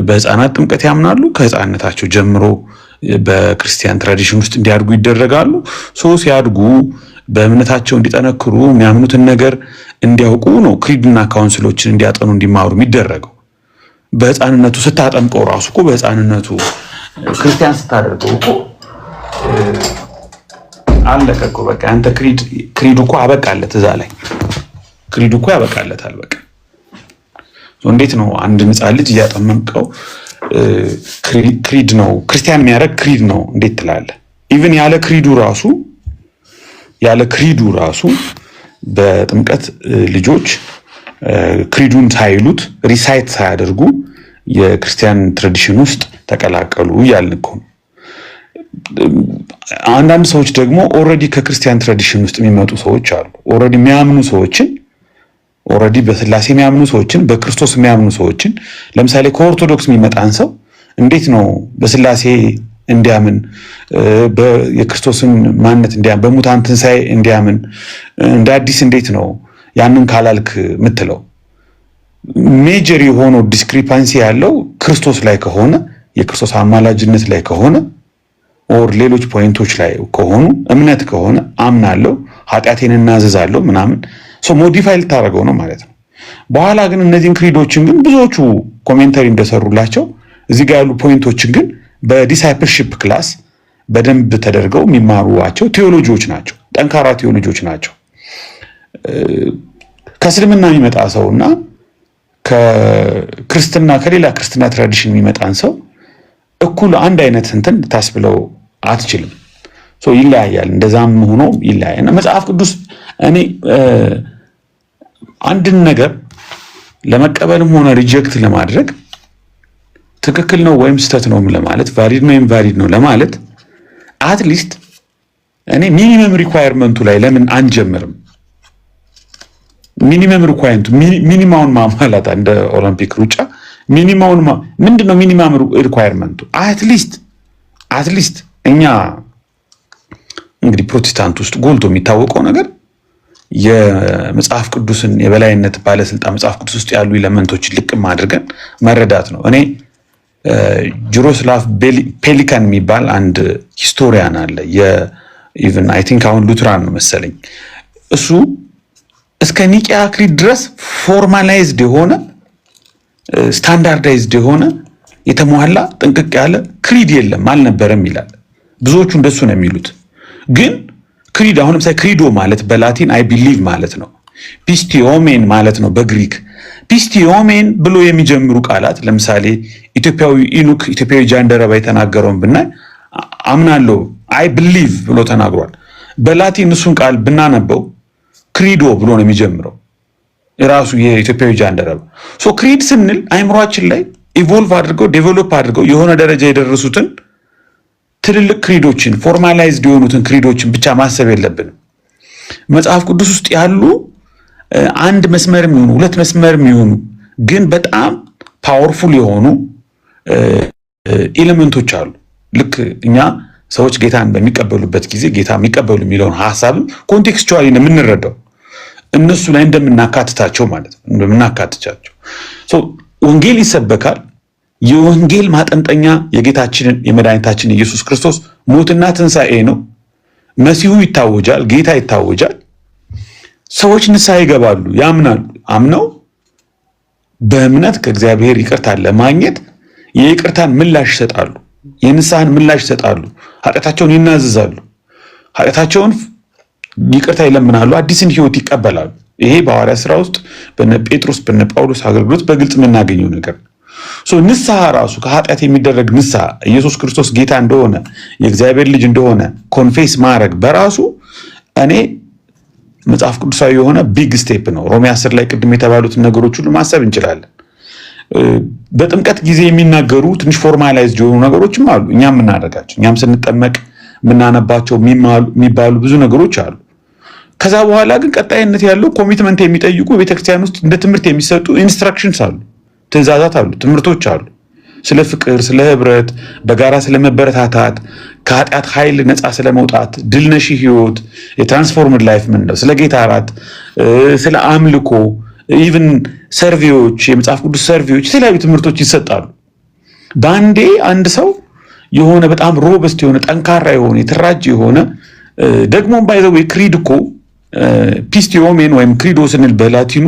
በህፃናት ጥምቀት ያምናሉ። ከህፃንነታቸው ጀምሮ በክርስቲያን ትራዲሽን ውስጥ እንዲያድጉ ይደረጋሉ። ሲያድጉ በእምነታቸው እንዲጠነክሩ የሚያምኑትን ነገር እንዲያውቁ ነው ክሪድና ካውንስሎችን እንዲያጠኑ እንዲማሩ የሚደረገው። በህፃንነቱ ስታጠምቀው ራሱ እኮ በህፃንነቱ ክርስቲያን ስታደርገው እኮ አለቀ እኮ በቃ አንተ ክሪዱ እኮ አበቃለት። እዛ ላይ ክሪዱ እኮ ያበቃለታል። በቃ እንዴት ነው አንድ ህፃን ልጅ እያጠመቀው ክሪድ ነው ክርስቲያን የሚያደርግ ክሪድ ነው እንዴት ትላለህ? ኢቭን ያለ ክሪዱ ራሱ በጥምቀት ልጆች ክሪዱን ሳይሉት ሪሳይት ሳያደርጉ የክርስቲያን ትራዲሽን ውስጥ ተቀላቀሉ እያልን እኮ ነው። አንዳንድ ሰዎች ደግሞ ኦልሬዲ ከክርስቲያን ትራዲሽን ውስጥ የሚመጡ ሰዎች አሉ። ኦልሬዲ የሚያምኑ ሰዎችን በስላሴ የሚያምኑ ሰዎችን በክርስቶስ የሚያምኑ ሰዎችን ለምሳሌ ከኦርቶዶክስ የሚመጣን ሰው እንዴት ነው በስላሴ እንዲያምን የክርስቶስን ማንነት እንዲያምን በሙታን ትንሣኤ እንዲያምን እንደ አዲስ እንዴት ነው ያንን ካላልክ ምትለው? ሜጀር የሆነው ዲስክሪፓንሲ ያለው ክርስቶስ ላይ ከሆነ የክርስቶስ አማላጅነት ላይ ከሆነ ኦር ሌሎች ፖይንቶች ላይ ከሆኑ እምነት ከሆነ አምናለሁ ኃጢአቴን እናዘዛለሁ ምናምን ሞዲፋይ ልታደርገው ነው ማለት ነው። በኋላ ግን እነዚህን ክሪዶችን ግን ብዙዎቹ ኮሜንተሪ እንደሰሩላቸው እዚህ ጋር ያሉ ፖይንቶችን ግን በዲሳይፕልሺፕ ክላስ በደንብ ተደርገው የሚማሩዋቸው ቴዎሎጂዎች ናቸው። ጠንካራ ቴዎሎጂዎች ናቸው። ከእስልምና የሚመጣ ሰውና ከሌላ ክርስትና ትራዲሽን የሚመጣን ሰው እኩል አንድ አይነት እንትን ታስብለው አትችልም። ይለያያል። እንደዛም ሆኖ ይለያያል። እና መጽሐፍ ቅዱስ እኔ አንድን ነገር ለመቀበልም ሆነ ሪጀክት ለማድረግ ትክክል ነው ወይም ስህተት ነው ለማለት ቫሊድ ነው ኢንቫሊድ ነው ለማለት አትሊስት እኔ ሚኒመም ሪኳየርመንቱ ላይ ለምን አንጀምርም? ሚኒመም ሪኳየርመንቱ ሚኒማውን ማሟላት እንደ ኦሎምፒክ ሩጫ ሚኒማውን ምንድነው? ሚኒመም ሪኳየርመንቱ አትሊስት እኛ እንግዲህ ፕሮቴስታንት ውስጥ ጎልቶ የሚታወቀው ነገር የመጽሐፍ ቅዱስን የበላይነት ባለስልጣን መጽሐፍ ቅዱስ ውስጥ ያሉ ኤሌመንቶችን ልቅም አድርገን መረዳት ነው። እኔ ጅሮስላፍ ፔሊካን የሚባል አንድ ሂስቶሪያን አለ። ኢቭን አይ ቲንክ አሁን ሉትራን ነው መሰለኝ። እሱ እስከ ኒቂያ ክሪድ ድረስ ፎርማላይዝድ የሆነ ስታንዳርዳይዝድ የሆነ የተሟላ ጥንቅቅ ያለ ክሪድ የለም አልነበረም ይላል። ብዙዎቹ እንደሱ ነው የሚሉት። ግን ክሪድ አሁን ለምሳሌ ክሪዶ ማለት በላቲን አይ ቢሊቭ ማለት ነው። ፒስቲዮሜን ማለት ነው በግሪክ። ፒስቲዮሜን ብሎ የሚጀምሩ ቃላት ለምሳሌ ኢትዮጵያዊ ኢኑክ ኢትዮጵያዊ ጃንደረባ የተናገረውን ብናይ አምናለሁ አይ ቢሊቭ ብሎ ተናግሯል። በላቲን እሱን ቃል ብናነበው ክሪዶ ብሎ ነው የሚጀምረው የራሱ የኢትዮጵያዊ ጃንደረባ። ሶ ክሪድ ስንል አይምሯችን ላይ ኢቮልቭ አድርገው ዴቨሎፕ አድርገው የሆነ ደረጃ የደረሱትን ትልልቅ ክሪዶችን ፎርማላይዝድ የሆኑትን ክሪዶችን ብቻ ማሰብ የለብንም። መጽሐፍ ቅዱስ ውስጥ ያሉ አንድ መስመር የሚሆኑ ሁለት መስመር የሚሆኑ ግን በጣም ፓወርፉል የሆኑ ኤሌመንቶች አሉ። ልክ እኛ ሰዎች ጌታን በሚቀበሉበት ጊዜ ጌታ የሚቀበሉ የሚለውን ሐሳብም ኮንቴክስቹዋሊ ነው የምንረዳው፣ እነሱ ላይ እንደምናካትታቸው ማለት ነው እንደምናካትቻቸው። ወንጌል ይሰበካል። የወንጌል ማጠንጠኛ የጌታችንን የመድኃኒታችን ኢየሱስ ክርስቶስ ሞትና ትንሣኤ ነው። መሲሁ ይታወጃል፣ ጌታ ይታወጃል። ሰዎች ንስሐ ይገባሉ፣ ያምናሉ። አምነው በእምነት ከእግዚአብሔር ይቅርታን ለማግኘት የይቅርታን ምላሽ ይሰጣሉ፣ የንስሐን ምላሽ ይሰጣሉ። ኃጢአታቸውን ይናዘዛሉ፣ ኃጢአታቸውን ይቅርታ ይለምናሉ፣ አዲስን ሕይወት ይቀበላሉ። ይሄ በሐዋርያት ሥራ ውስጥ በነ ጴጥሮስ በነ ጳውሎስ አገልግሎት በግልጽ የምናገኘው ነገር ነው። ንስሐ ራሱ ከኃጢአት የሚደረግ ንስሐ ኢየሱስ ክርስቶስ ጌታ እንደሆነ የእግዚአብሔር ልጅ እንደሆነ ኮንፌስ ማድረግ በራሱ እኔ መጽሐፍ ቅዱሳዊ የሆነ ቢግ ስቴፕ ነው። ሮሜ 10 ላይ ቅድም የተባሉትን ነገሮች ሁሉ ማሰብ እንችላለን። በጥምቀት ጊዜ የሚናገሩ ትንሽ ፎርማላይዝድ የሆኑ ነገሮችም አሉ፣ እኛም የምናደርጋቸው እኛም ስንጠመቅ የምናነባቸው የሚባሉ ብዙ ነገሮች አሉ። ከዛ በኋላ ግን ቀጣይነት ያለው ኮሚትመንት የሚጠይቁ ቤተክርስቲያን ውስጥ እንደ ትምህርት የሚሰጡ ኢንስትራክሽንስ አሉ፣ ትእዛዛት አሉ፣ ትምህርቶች አሉ። ስለ ፍቅር፣ ስለ ህብረት፣ በጋራ ስለመበረታታት፣ ከኃጢአት ኃይል ነፃ ስለመውጣት፣ ድልነሺ ህይወት፣ የትራንስፎርምድ ላይፍ ምንለው፣ ስለ ጌታ እራት፣ ስለ አምልኮ፣ ኢቭን ሰርቬዎች፣ የመጽሐፍ ቅዱስ ሰርቬዎች፣ የተለያዩ ትምህርቶች ይሰጣሉ። በአንዴ አንድ ሰው የሆነ በጣም ሮበስት የሆነ ጠንካራ የሆነ የተራጀ የሆነ ደግሞ ባይዘው ክሪድ እኮ ፒስቲዮሜን ወይም ክሪዶ ስንል በላቲኑ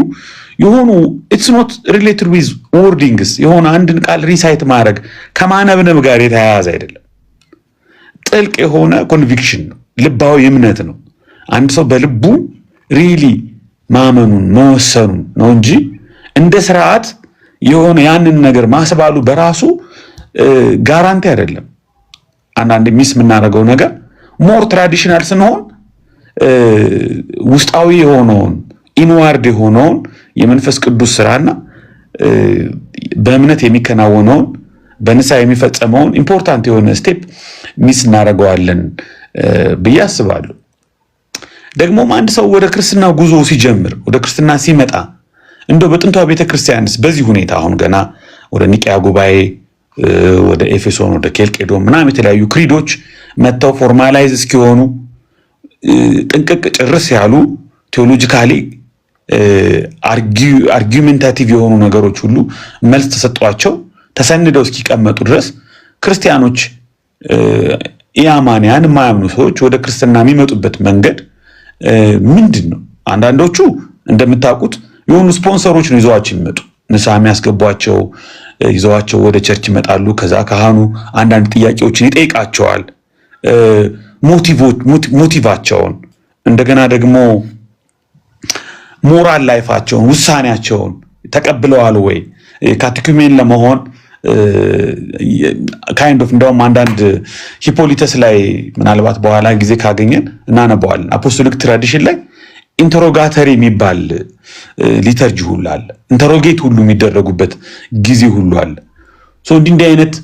የሆኑ ኢትስ ኖት ሪሌትድ ዊዝ ወርዲንግስ የሆነ አንድን ቃል ሪሳይት ማድረግ ከማነብነብ ጋር የተያያዘ አይደለም። ጥልቅ የሆነ ኮንቪክሽን ነው፣ ልባዊ እምነት ነው። አንድ ሰው በልቡ ሪሊ ማመኑን መወሰኑን ነው እንጂ እንደ ስርዓት የሆነ ያንን ነገር ማስባሉ በራሱ ጋራንቲ አይደለም። አንዳንድ ሚስ የምናደርገው ነገር ሞር ትራዲሽናል ስንሆን ውስጣዊ የሆነውን ኢንዋርድ የሆነውን የመንፈስ ቅዱስ ስራና በእምነት የሚከናወነውን በንስሐ የሚፈጸመውን ኢምፖርታንት የሆነ ስቴፕ ሚስ እናደርገዋለን ብዬ አስባለሁ። ደግሞም አንድ ሰው ወደ ክርስትና ጉዞ ሲጀምር ወደ ክርስትና ሲመጣ እንደው በጥንቷ ቤተክርስቲያንስ በዚህ ሁኔታ አሁን ገና ወደ ኒቂያ ጉባኤ ወደ ኤፌሶን ወደ ኬልቄዶን ምናምን የተለያዩ ክሪዶች መጥተው ፎርማላይዝ እስኪሆኑ ጥንቅቅ ጭርስ ያሉ ቴዎሎጂካሊ አርጊመንታቲቭ የሆኑ ነገሮች ሁሉ መልስ ተሰጧቸው ተሰንደው እስኪቀመጡ ድረስ ክርስቲያኖች ኢአማንያን የማያምኑ ሰዎች ወደ ክርስትና የሚመጡበት መንገድ ምንድን ነው? አንዳንዶቹ እንደምታውቁት የሆኑ ስፖንሰሮች ነው ይዘዋቸው የሚመጡ ንስሐ የሚያስገቧቸው ይዘዋቸው ወደ ቸርች ይመጣሉ። ከዛ ካህኑ አንዳንድ ጥያቄዎችን ይጠይቃቸዋል፣ ሞቲቫቸውን እንደገና ደግሞ ሞራል ላይፋቸውን ውሳኔያቸውን ተቀብለዋል ወይ ካቴኩሜን ለመሆን ካይንድ ኦፍ እንደውም አንዳንድ ሂፖሊተስ ላይ ምናልባት በኋላ ጊዜ ካገኘን እናነበዋለን። አፖስቶሊክ ትራዲሽን ላይ ኢንተሮጋተሪ የሚባል ሊተርጂ ሁሉ አለ። ኢንተሮጌት ሁሉ የሚደረጉበት ጊዜ ሁሉ አለ። እንዲህ አይነት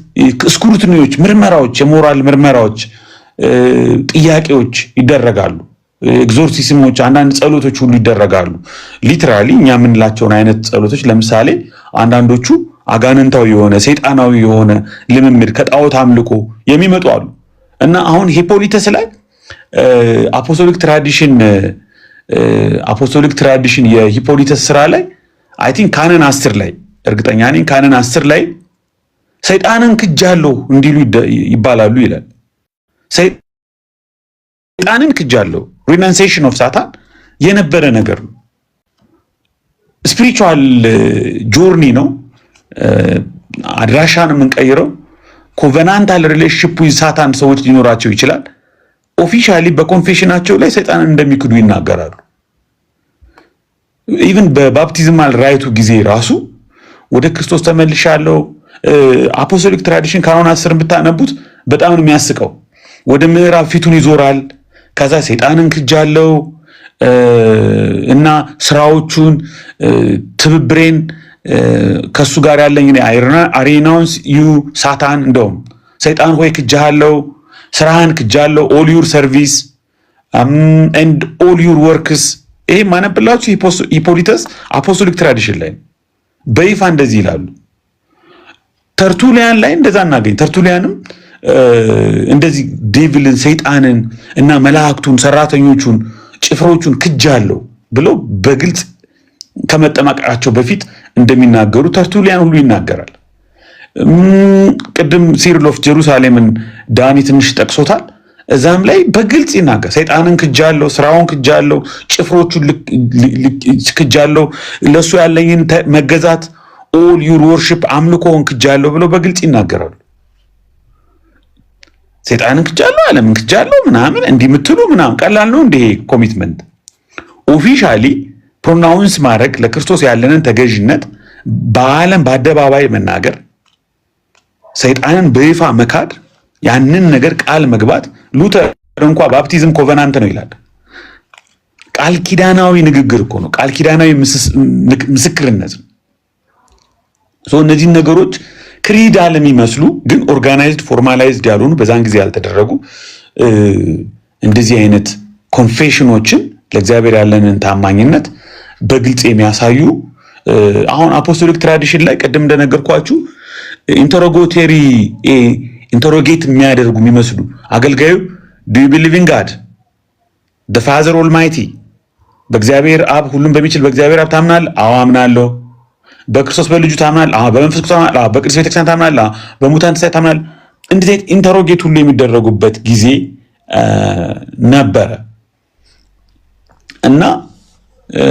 ስክሩትኒዎች፣ ምርመራዎች፣ የሞራል ምርመራዎች፣ ጥያቄዎች ይደረጋሉ። ኤግዞርሲስሞች፣ አንዳንድ ጸሎቶች ሁሉ ይደረጋሉ። ሊትራሊ እኛ የምንላቸውን አይነት ጸሎቶች ለምሳሌ አንዳንዶቹ አጋንንታዊ የሆነ ሰይጣናዊ የሆነ ልምምድ ከጣዖት አምልኮ የሚመጡ አሉ እና አሁን ሂፖሊተስ ላይ አፖስቶሊክ ትራዲሽን የሂፖሊተስ ስራ ላይ አይ ቲንክ ካነን 10 ላይ እርግጠኛ ነኝ ካነን 10 ላይ ሰይጣንን ክጃለሁ እንዲሉ ይባላሉ ይላል። ሰይጣንን ክጃለሁ ሪናንሴሽን ኦፍ ሳታን የነበረ ነገር ነው። ስፒሪቹዋል ጆርኒ ነው። አድራሻን የምንቀይረው ኮቨናንታል ሪሌሽንሺፕ ዊዝ ሳታን ሰዎች ሊኖራቸው ይችላል። ኦፊሻሊ በኮንፌሽናቸው ላይ ሰይጣንን እንደሚክዱ ይናገራሉ። ኢቭን በባፕቲዝማል ራይቱ ጊዜ ራሱ ወደ ክርስቶስ ተመልሻለሁ። አፖስቶሊክ ትራዲሽን ካኖን 10 ብታነቡት በጣም ነው የሚያስቀው። ወደ ምዕራብ ፊቱን ይዞራል። ከዛ ሰይጣንን ክጃለሁ እና ስራዎቹን ትብብሬን ከሱ ጋር ያለኝ አሬናውንስ ዩ ሳታን እንደውም ሰይጣን ሆይ ክጃለው ስራህን ክጃለው all your service and all your works ይሄ ማነብላችሁ ሂፖሊተስ አፖስቶሊክ ትራዲሽን ላይ በይፋ እንደዚህ ይላሉ። ተርቱሊያን ላይ እንደዛ እናገኝ። ተርቱሊያንም እንደዚህ ዴቪልን ሰይጣንን እና መላእክቱን ሰራተኞቹን ጭፍሮቹን ክጃለው ብለው በግልጽ ከመጠማቃቸው በፊት እንደሚናገሩ ተርቱሊያን ሁሉ ይናገራል። ቅድም ሲሪል ኦፍ ጀሩሳሌምን ዳኒ ትንሽ ጠቅሶታል። እዛም ላይ በግልጽ ይናገር ሰይጣንን ክጃለው፣ ስራውን ክጃለው፣ ጭፍሮቹን ክጃለው፣ ለሱ ያለኝን መገዛት all your worship አምልኮን ክጃለው ብለው በግልጽ ይናገራሉ። ሰይጣንን ክጃለው፣ ዓለምን ክጃለው ምናምን እንዲምትሉ ምናምን ቀላል ነው እንደ ኮሚትመንት ኦፊሻሊ ፕሮናውንስ ማድረግ ለክርስቶስ ያለንን ተገዥነት በዓለም በአደባባይ መናገር ሰይጣንን በይፋ መካድ ያንን ነገር ቃል መግባት ሉተር እንኳን ባፕቲዝም ኮቨናንት ነው ይላል። ቃል ኪዳናዊ ንግግር እኮ ነው። ቃል ኪዳናዊ ምስክርነት ነው። እነዚህ ነገሮች ክሪዳል የሚመስሉ ግን ኦርጋናይዝድ ፎርማላይዝድ ያልሆኑ በዛን ጊዜ ያልተደረጉ እንደዚህ አይነት ኮንፌሽኖችን ለእግዚአብሔር ያለንን ታማኝነት በግልጽ የሚያሳዩ አሁን አፖስቶሊክ ትራዲሽን ላይ ቀደም እንደነገርኳችሁ ኢንተሮጌት የሚያደርጉ የሚመስሉ አገልጋዩ do you believe in God the Father Almighty በእግዚአብሔር አብ ሁሉም በሚችል በእግዚአብሔር አብ ታምናለህ? አዎ አምናለሁ። በክርስቶስ በልጁ ታምናለህ? አዎ። በመንፈስ ቅዱስ ታምናለህ? አዎ። በቅዱስ ቤተክርስቲያን ታምናለህ? አዎ። በሙታን ትንሣኤ ታምናለህ? እንደዚህ ኢንተሮጌት ሁሉ የሚደረጉበት ጊዜ ነበረ እና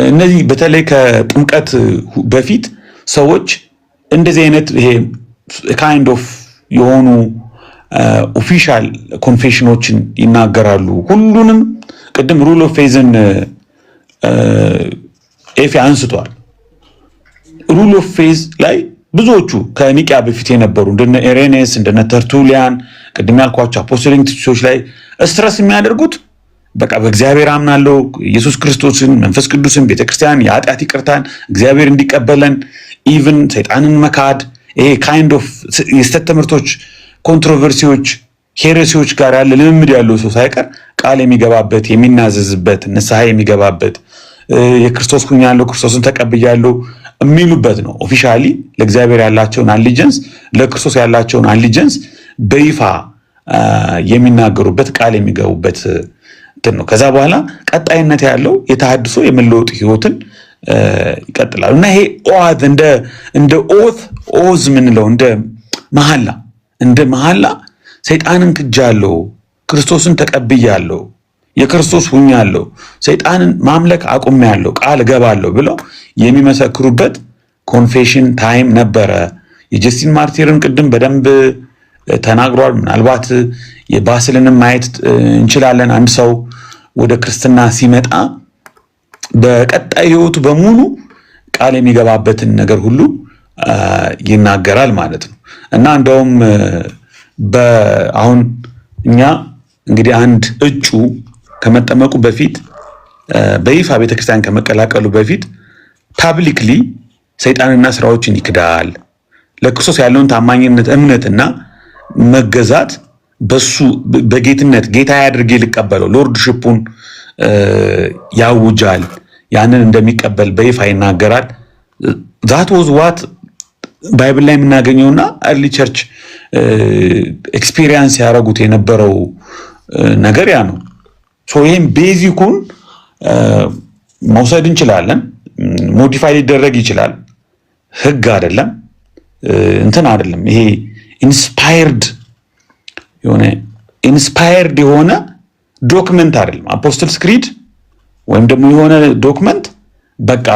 እነዚህ በተለይ ከጥምቀት በፊት ሰዎች እንደዚህ አይነት ይሄ ካይንድ ኦፍ የሆኑ ኦፊሻል ኮንፌሽኖችን ይናገራሉ። ሁሉንም ቅድም ሩል ኦፍ ፌዝን ኤፌ አንስቷል። ሩል ኦፍ ፌዝ ላይ ብዙዎቹ ከኒቂያ በፊት የነበሩ እንደነ ኢሬኔስ እንደነ ተርቱሊያን ቅድም ያልኳቸው አፖስቶሊክ ትችቶች ላይ ስትረስ የሚያደርጉት በቃ በእግዚአብሔር አምናለሁ ኢየሱስ ክርስቶስን መንፈስ ቅዱስን ቤተክርስቲያን የኃጢአት ይቅርታን እግዚአብሔር እንዲቀበለን ኢቭን ሰይጣንን መካድ ይሄ ካይንድ ኦፍ የስተት ትምህርቶች ኮንትሮቨርሲዎች ሄሬሲዎች ጋር ያለ ልምምድ ያለው ሰው ሳይቀር ቃል የሚገባበት የሚናዘዝበት ንስሐ የሚገባበት የክርስቶስ ሁኛለሁ ክርስቶስን ተቀብያለሁ የሚሉበት ነው። ኦፊሻሊ ለእግዚአብሔር ያላቸውን አሊጀንስ ለክርስቶስ ያላቸውን አሊጀንስ በይፋ የሚናገሩበት ቃል የሚገቡበት ነው። ከዛ በኋላ ቀጣይነት ያለው የተሐድሶ የመለወጥ ህይወትን ይቀጥላሉ እና ይሄ ኦአዝ እንደ ኦዝ ምንለው እንደ መሐላ ሰይጣንን ክጃለሁ ክርስቶስን ተቀብያለሁ የክርስቶስ ሁኛለሁ ሰይጣንን ማምለክ አቁሜያለሁ ቃል ገባለሁ ብለው የሚመሰክሩበት ኮንፌሽን ታይም ነበረ። የጀስቲን ማርቲርን ቅድም በደንብ ተናግሯል። ምናልባት የባስልንም ማየት እንችላለን። አንድ ሰው ወደ ክርስትና ሲመጣ በቀጣይ ህይወቱ በሙሉ ቃል የሚገባበትን ነገር ሁሉ ይናገራል ማለት ነው እና እንደውም አሁን እኛ እንግዲህ አንድ እጩ ከመጠመቁ በፊት በይፋ ቤተክርስቲያን ከመቀላቀሉ በፊት ፓብሊክሊ ሰይጣንና ስራዎችን ይክዳል። ለክርስቶስ ያለውን ታማኝነት እምነትና መገዛት በሱ በጌትነት ጌታ ያድርጌ ልቀበለው ሎርድሺፑን ያውጃል። ያንን እንደሚቀበል በይፋ ይናገራል። ዛት ዋዝ ዋት ባይብል ላይ የምናገኘውና early church ኤክስፒሪየንስ ያደረጉት የነበረው ነገር ያ ነው። ይህም ቤዚኩን መውሰድ እንችላለን። ሞዲፋይ ሊደረግ ይችላል። ህግ አይደለም እንትን አይደለም። ይሄ ኢንስፓየርድ የሆነ ዶክመንት አይደለም። አፖስትልስ ክሪድ ወይም ደግሞ የሆነ ዶክመንት በቃ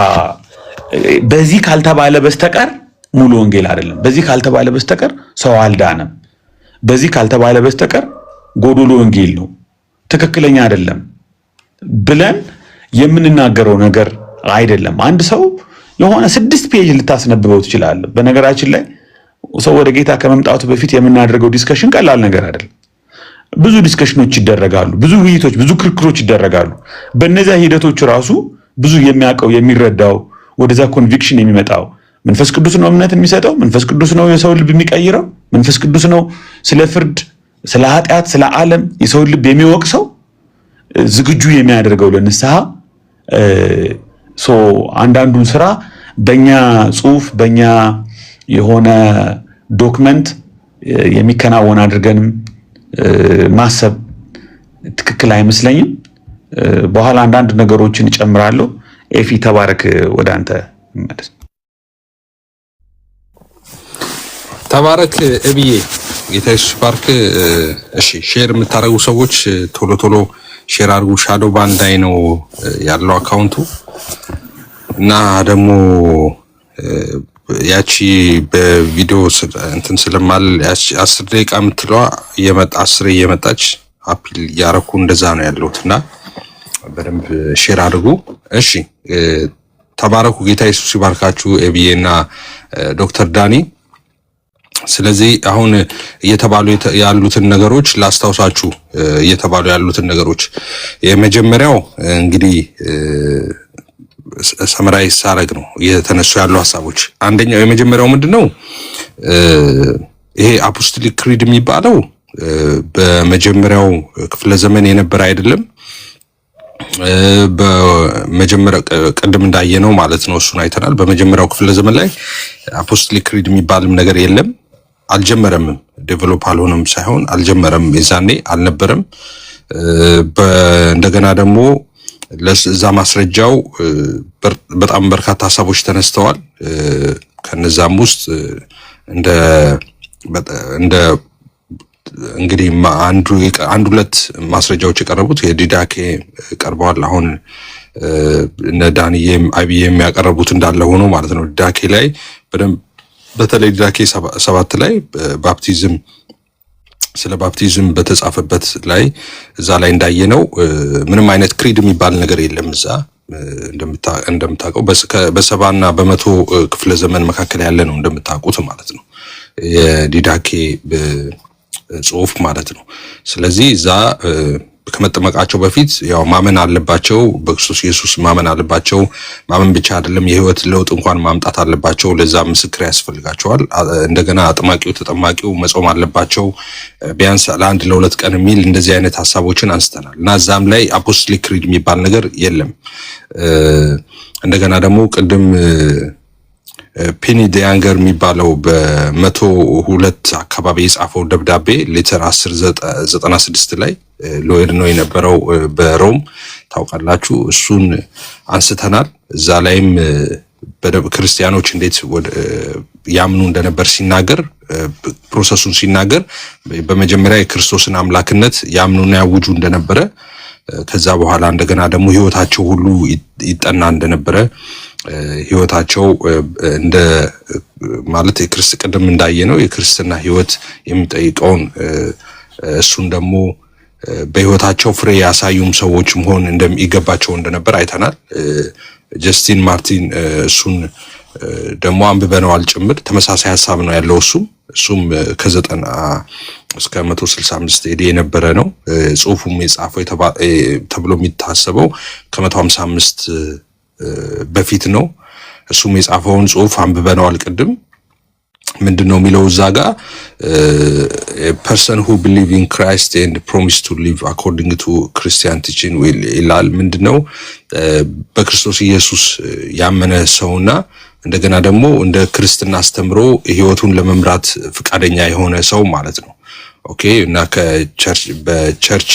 በዚህ ካልተባለ በስተቀር ሙሉ ወንጌል አይደለም። በዚህ ካልተባለ በስተቀር ሰው አልዳነም። በዚህ ካልተባለ በስተቀር ጎዶሎ ወንጌል ነው፣ ትክክለኛ አይደለም ብለን የምንናገረው ነገር አይደለም። አንድ ሰው የሆነ 6 ፔጅ ልታስነብበው ትችላለህ። በነገራችን ላይ ሰው ወደ ጌታ ከመምጣቱ በፊት የምናደርገው ዲስከሽን ቀላል ነገር አይደለም። ብዙ ዲስከሽኖች ይደረጋሉ፣ ብዙ ውይይቶች፣ ብዙ ክርክሮች ይደረጋሉ። በእነዚያ ሂደቶች ራሱ ብዙ የሚያውቀው የሚረዳው ወደዛ ኮንቪክሽን የሚመጣው መንፈስ ቅዱስ ነው እምነትን የሚሰጠው፣ መንፈስ ቅዱስ ነው የሰው ልብ የሚቀይረው፣ መንፈስ ቅዱስ ነው ስለ ፍርድ፣ ስለ ኃጢአት፣ ስለ ዓለም የሰው ልብ የሚወቅሰው ዝግጁ የሚያደርገው ለንስሐ። አንዳንዱን ስራ በእኛ ጽሁፍ በእኛ የሆነ ዶክመንት የሚከናወን አድርገንም ማሰብ ትክክል አይመስለኝም። በኋላ አንዳንድ ነገሮችን እጨምራለሁ። ኤፊ ተባረክ፣ ወደ አንተ መለስ። ተባረክ እብዬ፣ ጌታ ኢየሱስ ባርክ። እሺ ሼር የምታደርጉ ሰዎች ቶሎ ቶሎ ሼር አድርጉ። ሻዶ ባንድ ላይ ነው ያለው አካውንቱ እና ደግሞ ያቺ በቪዲዮ እንትን ስለማል ያቺ 10 ደቂቃ የምትለዋ እየመጣች አፒል ያረኩ እንደዛ ነው ያለውትና በደንብ ሼር አድርጉ። እሺ ተባረኩ። ጌታ ኢየሱስ ይባርካችሁ ኤቢኤና ዶክተር ዳኒ። ስለዚህ አሁን እየተባሉ ያሉትን ነገሮች ላስታውሳችሁ። እየተባሉ ያሉትን ነገሮች የመጀመሪያው እንግዲህ ሰመራይዝ ሳረግ ነው እየተነሱ ያሉ ሐሳቦች። አንደኛው የመጀመሪያው ምንድነው ይሄ አፖስቶሊክ ክሪድ የሚባለው በመጀመሪያው ክፍለ ዘመን የነበረ አይደለም። በመጀመሪያው ቀደም እንዳየነው ማለት ነው፣ እሱን አይተናል። በመጀመሪያው ክፍለ ዘመን ላይ አፖስቶሊክ ክሪድ የሚባልም ነገር የለም፣ አልጀመረም። ዴቨሎፕ አልሆነም ሳይሆን አልጀመረም፣ የዛኔ አልነበረም። እንደገና ደግሞ ለዛ ማስረጃው በጣም በርካታ ሐሳቦች ተነስተዋል። ከነዛም ውስጥ እንደ እንግዲህ አንድ ሁለት ማስረጃዎች የቀረቡት የዲዳኬ ቀርበዋል። አሁን እነ ዳንኤም አይቢኤም ያቀረቡት እንዳለ ሆኖ ማለት ነው። ዲዳኬ ላይ በደንብ በተለይ ዲዳኬ 7 ላይ ባፕቲዝም ስለ ባፕቲዝም በተጻፈበት ላይ እዛ ላይ እንዳየነው ምንም አይነት ክሪድ የሚባል ነገር የለም። እዛ እንደምታውቀው በ70 እና በ100 ክፍለ ዘመን መካከል ያለ ነው እንደምታውቁት ማለት ነው የዲዳኬ ጽሑፍ ማለት ነው። ስለዚህ እዛ ከመጠመቃቸው በፊት ያው ማመን አለባቸው፣ በክርስቶስ ኢየሱስ ማመን አለባቸው። ማመን ብቻ አይደለም የህይወት ለውጥ እንኳን ማምጣት አለባቸው። ለዛ ምስክር ያስፈልጋቸዋል። እንደገና አጥማቂው ተጠማቂው መጾም አለባቸው ቢያንስ ለአንድ ለሁለት ቀን የሚል እንደዚህ አይነት ሐሳቦችን አንስተናል እና እዛም ላይ አፖስቶሊክ ክሪድ የሚባል ነገር የለም። እንደገና ደግሞ ቅድም ፔኒ ዲያንገር የሚባለው በ102 አካባቢ የጻፈው ደብዳቤ ሌተር 1096 ላይ ሎየር ነው የነበረው በሮም ታውቃላችሁ። እሱን አንስተናል። እዛ ላይም ክርስቲያኖች እንዴት ያምኑ እንደነበር ሲናገር ፕሮሰሱን ሲናገር በመጀመሪያ የክርስቶስን አምላክነት ያምኑና ያውጁ እንደነበረ ከዛ በኋላ እንደገና ደግሞ ህይወታቸው ሁሉ ይጠና እንደነበረ ህይወታቸው እንደ ማለት ቅድም እንዳየነው የክርስትና ህይወት የሚጠይቀውን እሱን ደግሞ በህይወታቸው ፍሬ ያሳዩም ሰዎች መሆን እንደሚገባቸው እንደነበር አይተናል። ጀስቲን ማርቲን እሱን ደግሞ አንብበነዋል ጭምር ተመሳሳይ ሐሳብ ነው ያለው። እሱም ከ90 እስከ 165 ኤዲ የነበረ ነው። ጽሁፉም የጻፈው ተብሎ የሚታሰበው ከ155 በፊት ነው። እሱም የጻፈውን ጽሁፍ አንብበነዋል ቅድም። ምንድነው የሚለው እዛ ጋር person who believe in Christ and promise to live according to Christian teaching will ይላል። ምንድነው በክርስቶስ ኢየሱስ ያመነ ሰውና እንደገና ደግሞ እንደ ክርስትና አስተምሮ ህይወቱን ለመምራት ፍቃደኛ የሆነ ሰው ማለት ነው። ኦኬ እና በቸርች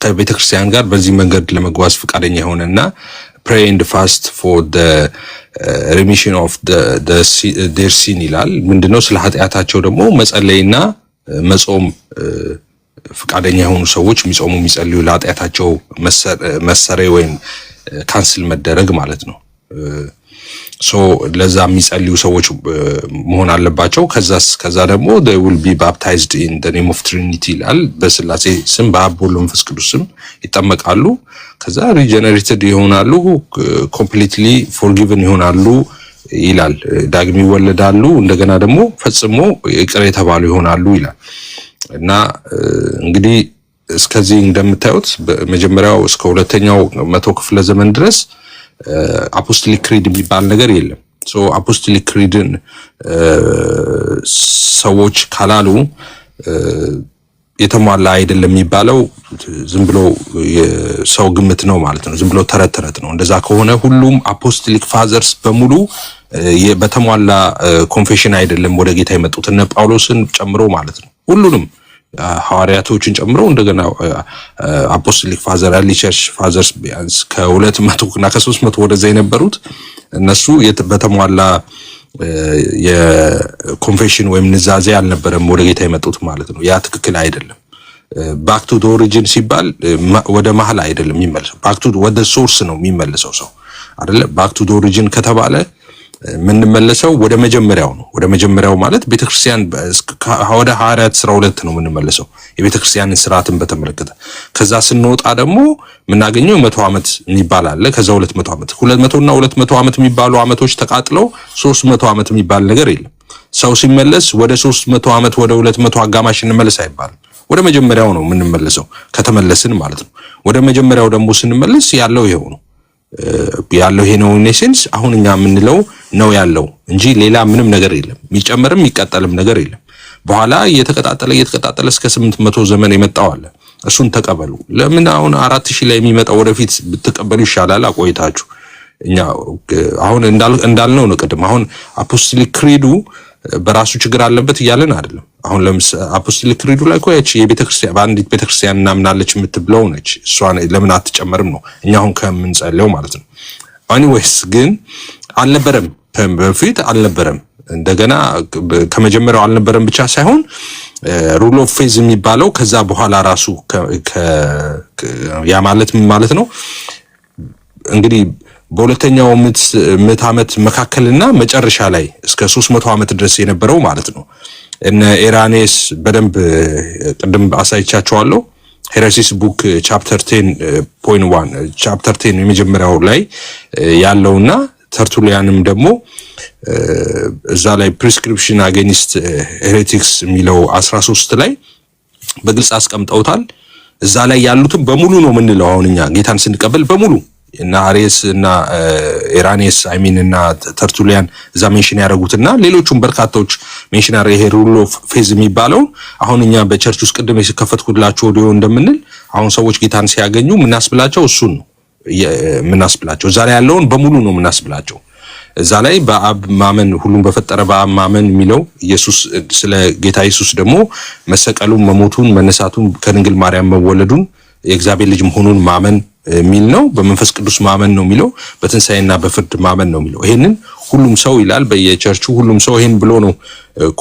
ከቤተክርስቲያን ጋር በዚህ መንገድ ለመጓዝ ፍቃደኛ የሆነና pray and fast for the remission of their sin ይላል። ምንድነው ስለ ኃጢአታቸው ደግሞ መጸለይና መጾም ፍቃደኛ የሆኑ ሰዎች የሚጾሙ የሚጸልዩ ለኃጢአታቸው መሰረይ ወይም ካንስል መደረግ ማለት ነው። ለዛ የሚጸልዩ ሰዎች መሆን አለባቸው። ከዛ ደግሞ they will be baptized in the name of Trinity ይላል። በስላሴ ስም በአብ ወልድ መንፈስ ቅዱስ ስም ይጠመቃሉ። ከዛ regenerated ይሆናሉ፣ completely forgiven ይሆናሉ ይላል። ዳግም ይወለዳሉ፣ እንደገና ደግሞ ፈጽሞ ይቅር የተባሉ ይሆናሉ ይላል። እና እንግዲህ እስከዚህ እንደምታዩት በመጀመሪያው እስከ ሁለተኛው መቶ ክፍለ ዘመን ድረስ አፖስቶሊክ ክሪድ የሚባል ነገር የለም። ሶ አፖስቶሊክ ክሪድን ሰዎች ካላሉ የተሟላ አይደለም የሚባለው ዝም ብሎ የሰው ግምት ነው ማለት ነው። ዝም ብሎ ተረት ነው። እንደዛ ከሆነ ሁሉም አፖስቶሊክ ፋዘርስ በሙሉ በተሟላ ኮንፌሽን አይደለም ወደ ጌታ የመጡት እነ ጳውሎስን ጨምሮ ማለት ነው። ሁሉንም ሐዋርያቶችን ጨምሮ እንደገና አፖስቶሊክ ፋዘር አርሊ ቸርች ፋዘርስ ቢያንስ ከ200 እና ከ300 ወደዛ የነበሩት እነሱ በተሟላ የኮንፌሽን ወይም ንዛዜ አልነበረም ወደ ጌታ የመጡት ማለት ነው። ያ ትክክል አይደለም። ባክ ቱ ኦሪጂን ሲባል ወደ መሀል አይደለም የሚመለሰው፣ ባክ ቱ ወደ ሶርስ ነው የሚመለሰው ሰው አይደለ። ባክ ቱ ኦሪጂን ከተባለ የምንመለሰው ወደ መጀመሪያው ነው። ወደ መጀመሪያው ማለት ቤተክርስቲያን ወደ ሐዋርያት ሥራ 2 ነው የምንመለሰው የቤተክርስቲያንን ስርዓትን በተመለከተ። ከዛ ስንወጣ ደግሞ የምናገኘው 100 ዓመት የሚባል አለ። ከዛ 200 ዓመት 200 እና 200 ዓመት የሚባሉ ዓመቶች ተቃጥለው 300 ዓመት የሚባል ነገር የለም። ሰው ሲመለስ ወደ 300 ዓመት ወደ 200 አጋማሽ እንመለስ አይባልም። ወደ መጀመሪያው ነው የምንመለሰው ከተመለስን ማለት ነው። ወደ መጀመሪያው ደግሞ ስንመለስ ያለው ይሄው ነው ያለው ይሄ ነው ኢኔሴንስ አሁን እኛ የምንለው ነው ያለው እንጂ ሌላ ምንም ነገር የለም። የሚጨመርም የሚቀጠልም ነገር የለም። በኋላ እየተቀጣጠለ እስከ 800 ዘመን የመጣው አለ። እሱን ተቀበሉ። ለምን አሁን 4000 ላይ የሚመጣው ወደፊት ብትቀበሉ ይሻላል አቆይታችሁ። እኛ አሁን እንዳልነው ነው ቅድም። አሁን አፖስቶሊክ ክሪዱ በራሱ ችግር አለበት እያለን አይደለም። አሁን ለምሳሌ አፖስቶሊክ ክሪዱ ላይ እኮ ያቺ የቤተክርስቲያን በአንዲት ቤተክርስቲያን እናምናለች የምትብለው ነች። እሷን ለምን አትጨመርም ነው እኛ አሁን ከምንጸልየው ማለት ነው። ኤኒዌይስ ግን አልነበረም፣ በፊት አልነበረም። እንደገና ከመጀመሪያው አልነበረም ብቻ ሳይሆን ሩል ኦፍ ፌዝ የሚባለው ከዛ በኋላ ራሱ ያ ማለት ምን ማለት ነው እንግዲህ በሁለተኛው ምዕተ ዓመት መካከልና መጨረሻ ላይ እስከ 300 ዓመት ድረስ የነበረው ማለት ነው። እነ ኢራኔስ በደንብ ቅድም አሳይቻቸዋለሁ። ሄሬሲስ ቡክ ቻፕተር 10.1 ቻፕተር 10 የመጀመሪያው ላይ ያለውና ተርቱሊያንም ደግሞ እዛ ላይ ፕሪስክሪፕሽን አጌኒስት ሄሬቲክስ የሚለው 13 ላይ በግልጽ አስቀምጠውታል። እዛ ላይ ያሉትን በሙሉ ነው የምንለው አሁን እኛ ጌታን ስንቀበል በሙሉ እና አሬስ እና ኢራኔስ አይሚን እና ተርቱሊያን እዛ ሜንሽን ያደረጉትና ሌሎቹም በርካታዎች ሜንሽን ያደረጉ ይሄ ሩል ኦፍ ፌዝ የሚባለው አሁን እኛ በቸርች ውስጥ ቅድም የከፈትኩላችሁ ኦዲዮ እንደምንል አሁን ሰዎች ጌታን ሲያገኙ ምናስብላቸው እሱን ነው ምናስብላቸው። እዛ ላይ ያለውን በሙሉ ነው ምናስብላቸው። እዛ ላይ በአብ ማመን ሁሉም በፈጠረ በአብ ማመን የሚለው ኢየሱስ ስለ ጌታ ኢየሱስ ደግሞ መሰቀሉን፣ መሞቱን፣ መነሳቱን፣ ከድንግል ማርያም መወለዱን፣ የእግዚአብሔር ልጅ መሆኑን ማመን የሚል ነው። በመንፈስ ቅዱስ ማመን ነው የሚለው። በትንሳኤና በፍርድ ማመን ነው የሚለው። ይሄንን ሁሉም ሰው ይላል በየቸርቹ ሁሉም ሰው ይሄን ብሎ ነው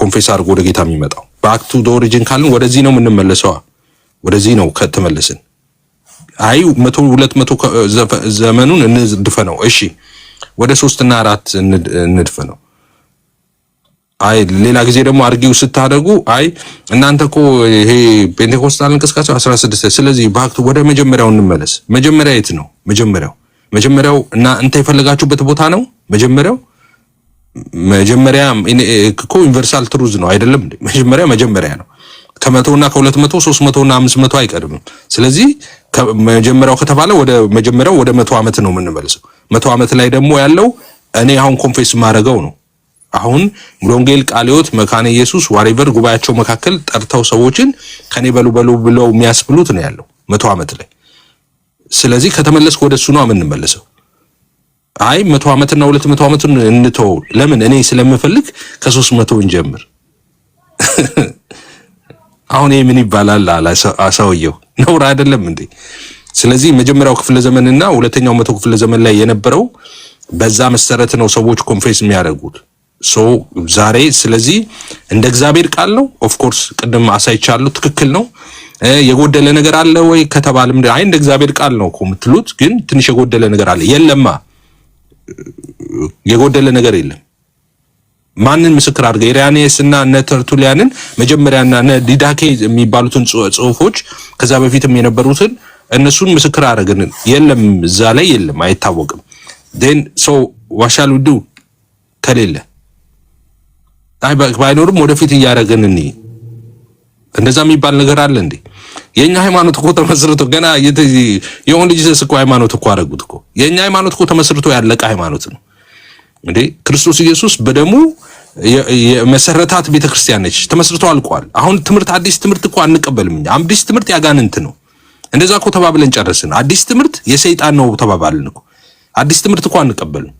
ኮንፌስ አድርጎ ወደ ጌታ የሚመጣው። ባክ ቱ ኦሪጂን ካልን ወደዚህ ነው የምንመለሰው። ወደዚህ ነው ከተመለስን አይ 100 200 ዘመኑን እንድፈነው። እሺ ወደ 3 እና 4 እንድፈነው። አይ ሌላ ጊዜ ደግሞ አርጊው ስታደርጉ አይ እናንተ እኮ ይሄ ፔንቴኮስታል እንቅስቃሴ 16 ስለዚህ ባክ ወደ መጀመሪያው እንመለስ። መጀመሪያ የት ነው? መጀመሪያው እና እንተ የፈለጋችሁበት ቦታ ነው። መጀመሪያ እኮ ዩኒቨርሳል ትሩዝ ነው አይደለም እንዴ? መጀመሪያ ነው። ከ100 እና ከ200 300 እና 500 አይቀርም። ስለዚህ ከመጀመሪያው ከተባለ ወደ መጀመሪያው ወደ 100 ዓመት ነው የምንመለሰው። 100 ዓመት ላይ ደግሞ ያለው እኔ አሁን ኮንፌስ ማድረገው ነው። አሁን ሙሉወንጌል ቃልዮት መካነ ኢየሱስ ዋሪቨር ጉባኤያቸው መካከል ጠርተው ሰዎችን ከኔ በሉ ብለው የሚያስብሉት ነው ያለው 100 ዓመት ላይ። ስለዚህ ከተመለስኩ ወደሱ ነው የምንመለሰው። አይ 100 ዓመትና 200 ዓመቱን እንተው። ለምን? እኔ ስለምፈልግ ከ300 እንጀምር። አሁን ይሄ ምን ይባላል አላ ሰውየው ነውር አይደለም እንዴ? ስለዚህ መጀመሪያው ክፍለ ዘመንና ሁለተኛው መቶ ክፍለ ዘመን ላይ የነበረው በዛ መሰረት ነው ሰዎች ኮንፌስ የሚያደርጉት። ዛሬ ስለዚህ እንደ እግዚአብሔር ቃል ነው። ኦፍ ኮርስ ቅድም አሳይቻለሁ፣ ትክክል ነው። የጎደለ ነገር አለ ወይ ከተባለም አይ እንደ እግዚአብሔር ቃል ነው እኮ የምትሉት፣ ግን ትንሽ የጎደለ ነገር አለ። የለማ የጎደለ ነገር የለም። ማንን ምስክር አድርገ ኢራኔስ እና ተርቱሊያንን መጀመሪያና ዲዳኬ የሚባሉትን ጽሁፎች ከዛ በፊትም የነበሩትን እነሱን ምስክር አድርገን የለም፣ እዛ ላይ የለም፣ አይታወቅም። then so what shall we do ከሌለ አይ ባይኖርም ወደፊት እያደረግን እንደዛ የሚባል ነገር አለ እንዴ? የኛ ሃይማኖት እኮ ተመስርቶ ገና የኦን ጂሰስ እኮ ሃይማኖት እኮ አረጉት እኮ። የኛ ሃይማኖት እኮ ተመስርቶ ያለቀ ሃይማኖት ነው እንዴ። ክርስቶስ ኢየሱስ በደሙ የመሰረታት ቤተክርስቲያን ነች። ተመስርቶ አልቋል። አሁን ትምህርት አዲስ ትምህርት እኮ አንቀበልም እኛ። አዲስ ትምህርት ያጋንንት ነው። እንደዛ እኮ ተባብለን ጨረስን። አዲስ ትምህርት የሰይጣን ነው ተባባልን እኮ። አዲስ ትምህርት እኮ አንቀበልም።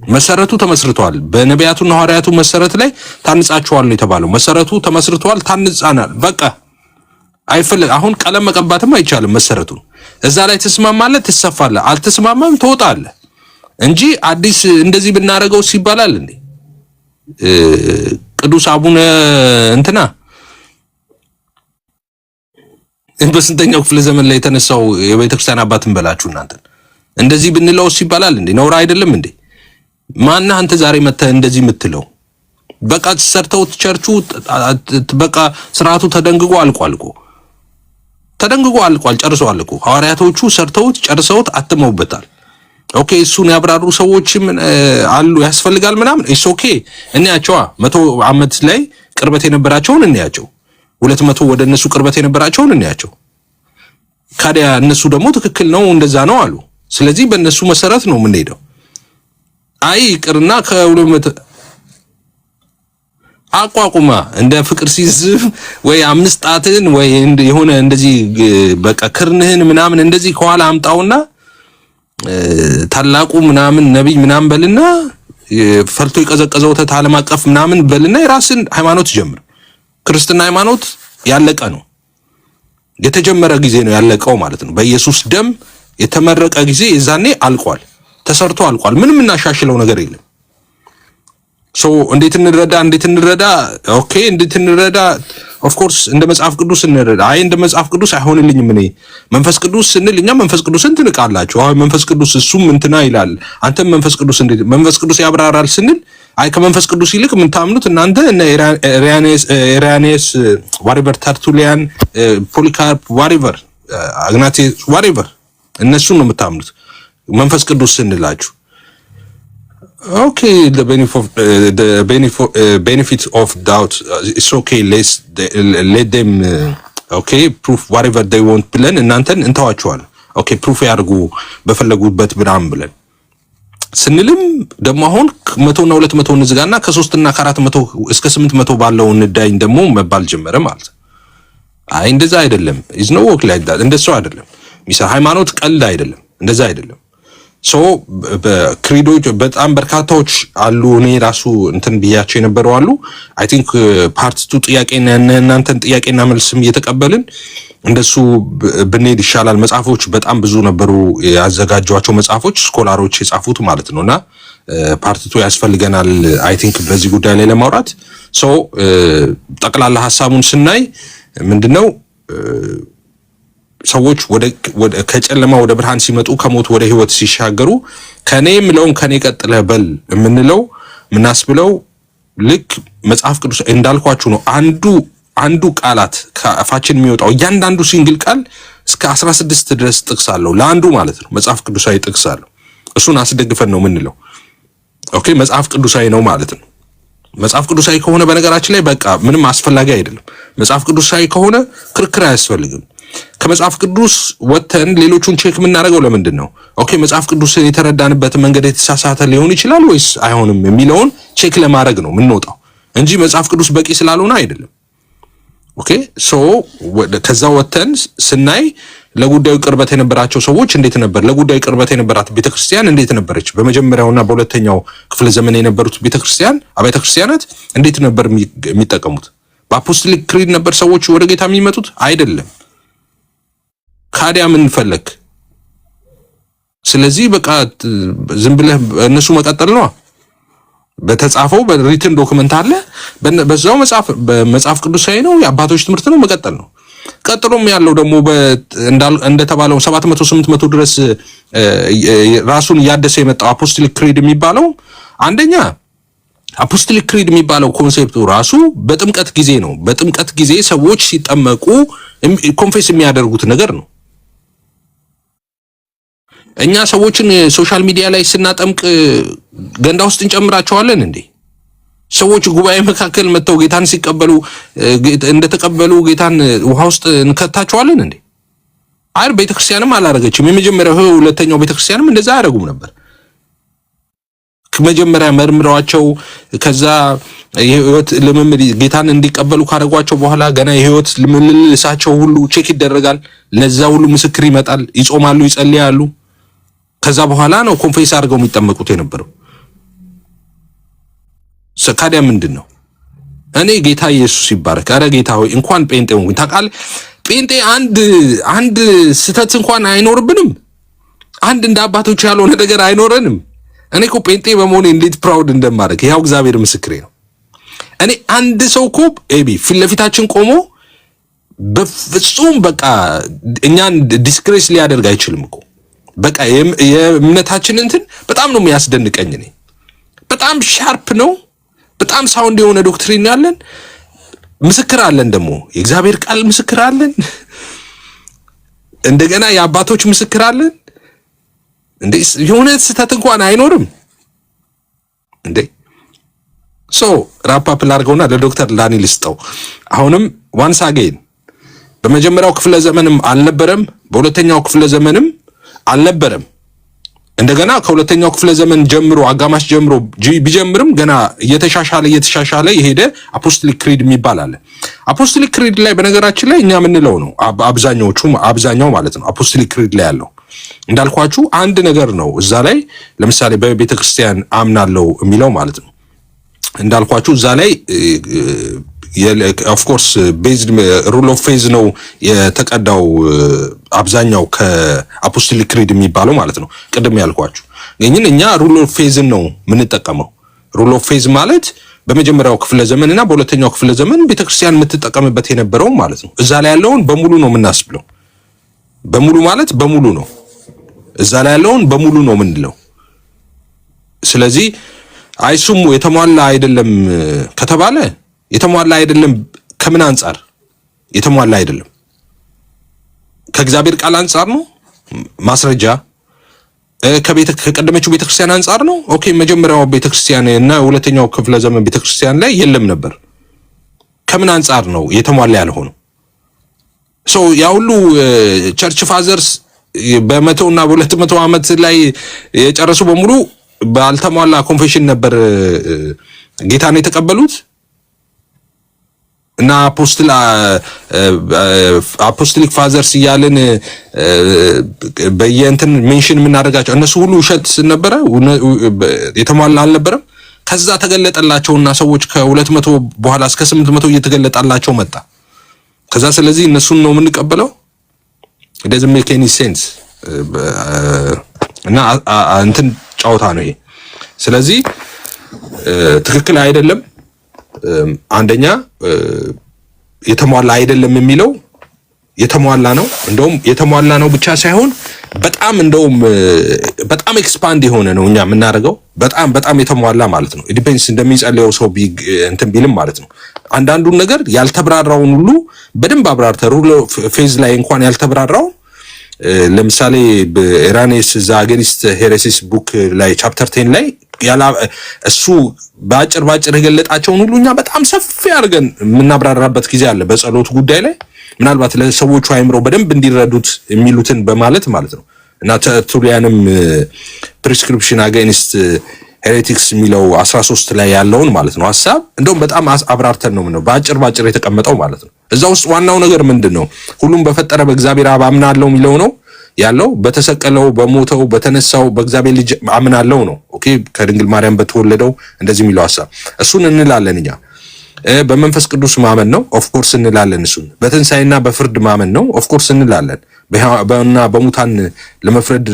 መሰረቱ ተመስርቷል። በነቢያቱና ሐዋርያቱ መሰረት ላይ ታንጻችኋል ነው የተባለው። መሰረቱ ተመስርቷል፣ ታንጻናል። በቃ አይፈልግ። አሁን ቀለም መቀባትም አይቻልም። መሰረቱ እዛ ላይ ትስማማለህ፣ ትሰፋለህ፣ አልተስማማም ትወጣለህ እንጂ አዲስ እንደዚህ ብናረገው ይባላል እንዴ? ቅዱስ አቡነ እንትና በስንተኛው ክፍለ ዘመን ላይ የተነሳው የቤተክርስቲያን አባትን በላችሁ እናንተ እንደዚህ ብንለው ይባላል እንዴ? ነውር አይደለም እንዴ? ማነህ አንተ ዛሬ መተህ እንደዚህ የምትለው? በቃ ሰርተው ቸርቹ በቃ ስርዓቱ ተደንግጎ አልቋል እኮ። ተደንግጎ አልቋል፣ ጨርሰዋል እኮ። ሐዋርያቶቹ ሰርተውት ጨርሰውት አትመውበታል። ኦኬ እሱን ያብራሩ ሰዎችም አሉ ያስፈልጋል ምናምን ኢስ ኦኬ። እንያቸዋ 100 ዓመት ላይ ቅርበት የነበራቸውን እንያቸው፣ 200 ወደ እነሱ ቅርበት የነበራቸውን እንያቸው። ካዲያ እነሱ ደግሞ ትክክል ነው እንደዛ ነው አሉ። ስለዚህ በእነሱ መሰረት ነው የምንሄደው። አይ ቅርና ከ200 አቋቁማ እንደ ፍቅር ሲዝፍ ወይ 5 ጣትን ወይ የሆነ እንደዚህ በቃ ክርንህን ምናምን እንደዚህ ከኋላ አምጣውና ታላቁ ምናምን ነብይ ምናምን በልና ፈልቶ የቀዘቀዘው ዓለም አቀፍ ምናምን በልና የራስን ሃይማኖት ጀምር። ክርስትና ሃይማኖት ያለቀ ነው። የተጀመረ ጊዜ ነው ያለቀው ማለት ነው። በኢየሱስ ደም የተመረቀ ጊዜ የዛኔ አልቋል፣ ተሰርቶ አልቋል። ምንም እናሻሽለው ነገር የለም። ሶ እንዴት እንረዳ? ኦኬ እንዴት እንረዳ? ኦፍ ኮርስ እንደ መጽሐፍ ቅዱስ እንረዳ። አይ እንደ መጽሐፍ ቅዱስ አይሆንልኝም እኔ መንፈስ ቅዱስ ስንል እኛ መንፈስ ቅዱስን ትንቃላችሁ። አይ መንፈስ ቅዱስ እሱም እንትና ይላል፣ አንተም መንፈስ ቅዱስ እንዴት መንፈስ ቅዱስ ያብራራል ስንል አይ ከመንፈስ ቅዱስ ይልቅ የምታምኑት እናንተ እነ ኢራኒየስ ዋሪቨር፣ ተርቱሊያን፣ ፖሊካርፕ ዋሪቨር፣ አግናቴስ ዋሪቨር እነሱን ነው የምታምኑት መንፈስ ቅዱስ ስንላችሁ። Okay, the benefit of doubt, it's okay. Let them okay prove whatever they want ብለን እናንተን እንተዋቸዋለን። ኦኬ ፕሩፍ ያርጉ በፈለጉበት ብራም ብለን ስንልም ደግሞ አሁን 100 እና 200 እንዝጋና ከ3 እና ከ400 እስከ 800 ባለው እንዳይኝ ደግሞ መባል ጀመረ ማለት። አይ እንደዛ አይደለም። is no work like that። እንደሱ አይደለም። ሃይማኖት ቀልድ አይደለም። እንደዛ አይደለም። ሶ በክሪዶች በጣም በርካታዎች አሉ። እኔ ራሱ እንትን ብያቸው የነበረው አሉ። አይ ቲንክ ፓርት 2 ጥያቄና እናንተን ጥያቄና መልስም እየተቀበልን እንደሱ ብንሄድ ይሻላል። መጽሐፎች በጣም ብዙ ነበሩ ያዘጋጇቸው መጽሐፎች ስኮላሮች የጻፉት ማለት ነውና ፓርት 2 ያስፈልገናል አይ ቲንክ በዚህ ጉዳይ ላይ ለማውራት። ሶ ጠቅላላ ሐሳቡን ስናይ ምንድነው ሰዎች ወደ ከጨለማ ወደ ብርሃን ሲመጡ ከሞት ወደ ህይወት ሲሻገሩ ከኔ ምለውን ከኔ ቀጥለህ በል የምንለው ምናስብለው ልክ መጽሐፍ ቅዱስ እንዳልኳችሁ ነው። አንዱ ቃላት ከአፋችን የሚወጣው እያንዳንዱ ሲንግል ቃል እስከ 16 ድረስ ጥቅስ አለው ለአንዱ ማለት ነው። መጽሐፍ ቅዱሳዊ ጥቅስ አለው። እሱን አስደግፈን ነው የምንለው። ኦኬ መጽሐፍ ቅዱሳዊ ነው ማለት ነው። መጽሐፍ ቅዱሳዊ ከሆነ በነገራችን ላይ በቃ ምንም አስፈላጊ አይደለም። መጽሐፍ ቅዱሳዊ ከሆነ ክርክር አያስፈልግም። ከመጽሐፍ ቅዱስ ወተን ሌሎቹን ቼክ የምናደርገው ለምንድን ነው? ኦኬ መጽሐፍ ቅዱስን የተረዳንበት መንገድ የተሳሳተ ሊሆን ይችላል ወይስ አይሆንም የሚለውን ቼክ ለማድረግ ነው የምንወጣው እንጂ መጽሐፍ ቅዱስ በቂ ስላልሆነ አይደለም። ኦኬ ሶ ከዛ ወተን ስናይ ለጉዳዩ ቅርበት የነበራቸው ሰዎች እንዴት ነበር? ለጉዳዩ ቅርበት የነበራት ቤተክርስቲያን እንዴት ነበረች? በመጀመሪያውና በሁለተኛው ክፍለ ዘመን የነበሩት አብያተ ክርስቲያናት እንዴት ነበር የሚጠቀሙት? በአፖስቶሊክ ክሪድ ነበር ሰዎች ወደ ጌታ የሚመጡት? አይደለም። ካዲያ ምን ፈለክ? ስለዚህ በቃ ዝም ብለህ እነሱ መቀጠል ነው። በተጻፈው በሪትን ዶክመንት አለ። በዛው መጽሐፍ ቅዱሳዊ ነው፣ የአባቶች ትምህርት ነው፣ መቀጠል ነው። ቀጥሎም ያለው ደግሞ እንደተባለው 700 800 ድረስ ራሱን እያደሰ የመጣው አፖስቶሊክ ክሪድ የሚባለው አንደኛ አፖስቶሊክ ክሪድ የሚባለው ኮንሴፕቱ ራሱ በጥምቀት ጊዜ ነው። በጥምቀት ጊዜ ሰዎች ሲጠመቁ ኮንፌስ የሚያደርጉት ነገር ነው። እኛ ሰዎችን ሶሻል ሚዲያ ላይ ስናጠምቅ ገንዳ ውስጥ እንጨምራቸዋለን እንዴ? ሰዎች ጉባኤ መካከል መተው ጌታን ሲቀበሉ እንደተቀበሉ ጌታን ውሃ ውስጥ እንከታቸዋለን እንዴ? አይር ቤተክርስቲያንም አላረገችም። የመጀመሪያው ሁለተኛው ቤተክርስቲያንም እንደዛ አያረጉም ነበር። ከመጀመሪያ መርምረዋቸው ከዛ የህይወት ልምምድ ጌታን እንዲቀበሉ ካረጓቸው በኋላ ገና የህይወት ልምምድሳቸው ሁሉ ቼክ ይደረጋል። ለዛ ሁሉ ምስክር ይመጣል። ይጾማሉ፣ ይጸልያሉ። ከዛ በኋላ ነው ኮንፌስ አድርገው የሚጠመቁት የነበረው። ሰካዲያ ምንድነው? እኔ ጌታ ኢየሱስ ይባረክ። አረ ጌታ ሆይ እንኳን ጴንጤ ሆንኩኝ። ታውቃለህ ጴንጤ አንድ ስተት እንኳን አይኖርብንም። አንድ እንደ አባቶች ያልሆነ ነገር አይኖረንም። እኔ እኮ ጴንጤ በመሆኔ እንዴት ፕራውድ እንደማደርግ ያው እግዚአብሔር ምስክሬ ነው። እኔ አንድ ሰው እኮ ፊት ለፊታችን ቆሞ በፍጹም በቃ እኛን ዲስግሬስ ሊያደርግ አይችልም እኮ። በቃ የእምነታችን እንትን በጣም ነው የሚያስደንቀኝ። እኔ በጣም ሻርፕ ነው። በጣም ሳውንድ የሆነ ዶክትሪን ያለን ምስክር አለን። ደግሞ የእግዚአብሔር ቃል ምስክር አለን። እንደገና የአባቶች ምስክር አለን። እንዴ የሆነ ስህተት እንኳን አይኖርም እንዴ። ሶ ራፓፕ ላድርገውና ለዶክተር ዳንኤል ልስጠው። አሁንም ዋንስ አጌን በመጀመሪያው ክፍለ ዘመንም አልነበረም፣ በሁለተኛው ክፍለ ዘመንም አልነበረም። እንደገና ከሁለተኛው ክፍለ ዘመን ጀምሮ አጋማሽ ጀምሮ ቢጀምርም ገና እየተሻሻለ የሄደ አፖስቶሊክ ክሪድ የሚባል አለ። አፖስቶሊክ ክሪድ ላይ በነገራችን ላይ እኛ የምንለው ነው አብዛኛው ማለት ነው አፖስቶሊክ ክሪድ ላይ ያለው እንዳልኳችሁ አንድ ነገር ነው። እዛ ላይ ለምሳሌ በቤተ ክርስቲያን አምናለው የሚለው ማለት ነው እንዳልኳችሁ እዛ ላይ ኦፍ ኮርስ ቤዝድ ሩል ኦፍ ፌዝ ነው የተቀዳው አብዛኛው ከአፖስቶሊክ ክሪድ የሚባለው ማለት ነው። ቅድም ያልኳችሁ ግን እኛ ሩል ኦፍ ፌዝን ነው የምንጠቀመው። ሩል ኦፍ ፌዝ ማለት በመጀመሪያው ክፍለ ዘመን እና በሁለተኛው ክፍለ ዘመን ቤተክርስቲያን የምትጠቀምበት የነበረው ማለት ነው። እዛ ላይ ያለውን በሙሉ ነው የምናስብለው። በሙሉ ማለት በሙሉ ነው። እዛ ላይ ያለውን በሙሉ ነው የምንለው። ስለዚህ አይሱም የተሟላ አይደለም ከተባለ የተሟላ አይደለም ከምን አንፃር የተሟላ አይደለም? ከእግዚአብሔር ቃል አንፃር ነው ማስረጃ ከቀደመችው ቤተክርስቲያን አንፃር ነው። ኦኬ መጀመሪያው ቤተክርስቲያን እና ሁለተኛው ክፍለ ዘመን ቤተክርስቲያን ላይ የለም ነበር። ከምን አንፃር ነው የተሟላ ያልሆነው? ሶ ያ ሁሉ ቸርች ፋዘርስ በ100 እና በ200 ዓመት ላይ የጨረሱ በሙሉ ባልተሟላ ኮንፌሽን ነበር ጌታን የተቀበሉት እና አፖስቶሊክ ፋዘርስ እያልን በየእንትን ሜንሽን የምናደርጋቸው እነሱ ሁሉ ውሸት ነበረ፣ የተሟላ አልነበረም። ከዛ ተገለጠላቸውና ሰዎች ከ200 በኋላ እስከ 800 እየተገለጣላቸው መጣ። ከዛ ስለዚህ እነሱን ነው የምንቀበለው። it doesn't make any sense እና እንትን ጫውታ ነው ይሄ። ስለዚህ ትክክል አይደለም። አንደኛ የተሟላ አይደለም የሚለው የተሟላ ነው። እንደውም የተሟላ ነው ብቻ ሳይሆን በጣም ኤክስፓንድ የሆነ ነው እኛ የምናደርገው። በጣም የተሟላ ማለት ነው። ዲፔንስ እንደሚጸልየው ሰው እንትን ቢልም ማለት ነው። አንዳንዱን ነገር ያልተብራራውን ሁሉ በደንብ አብራርተ ሩል ፌዝ ላይ እንኳን ያልተብራራውን ለምሳሌ በኢራኔስ ዛገኒስት ሄሬሲስ ቡክ ላይ ቻፕተር 10 ላይ እሱ ባጭር የገለጣቸውን ሁሉ እኛ በጣም ሰፊ አድርገን የምናብራራበት ጊዜ አለ በጸሎት ጉዳይ ላይ ምናልባት ለሰዎቹ አይምሮ በደንብ እንዲረዱት የሚሉትን በማለት ማለት ነው። እና ተርቱሊያንም ፕሪስክሪፕሽን አጋይንስት ሄሬቲክስ የሚለው 13 ላይ ያለውን ማለት ነው ሐሳብ እንደውም በጣም አብራርተን ነው ባጭር የተቀመጠው ማለት ነው። እዛ ውስጥ ዋናው ነገር ምንድነው? ሁሉም በፈጠረ በእግዚአብሔር አብ አምናለሁ የሚለው ነው ያለው። በተሰቀለው በሞተው በተነሳው በእግዚአብሔር ልጅ አምናለሁ ነው። ኦኬ ከድንግል ማርያም በተወለደው እንደዚህ የሚለው ሐሳብ እሱን እንላለን እኛ። በመንፈስ ቅዱስ ማመን ነው ኦፍ ኮርስ እንላለን። እሱን በትንሳኤና በፍርድ ማመን ነው ኦፍ ኮርስ እንላለን። በሙታን ለመፍረድ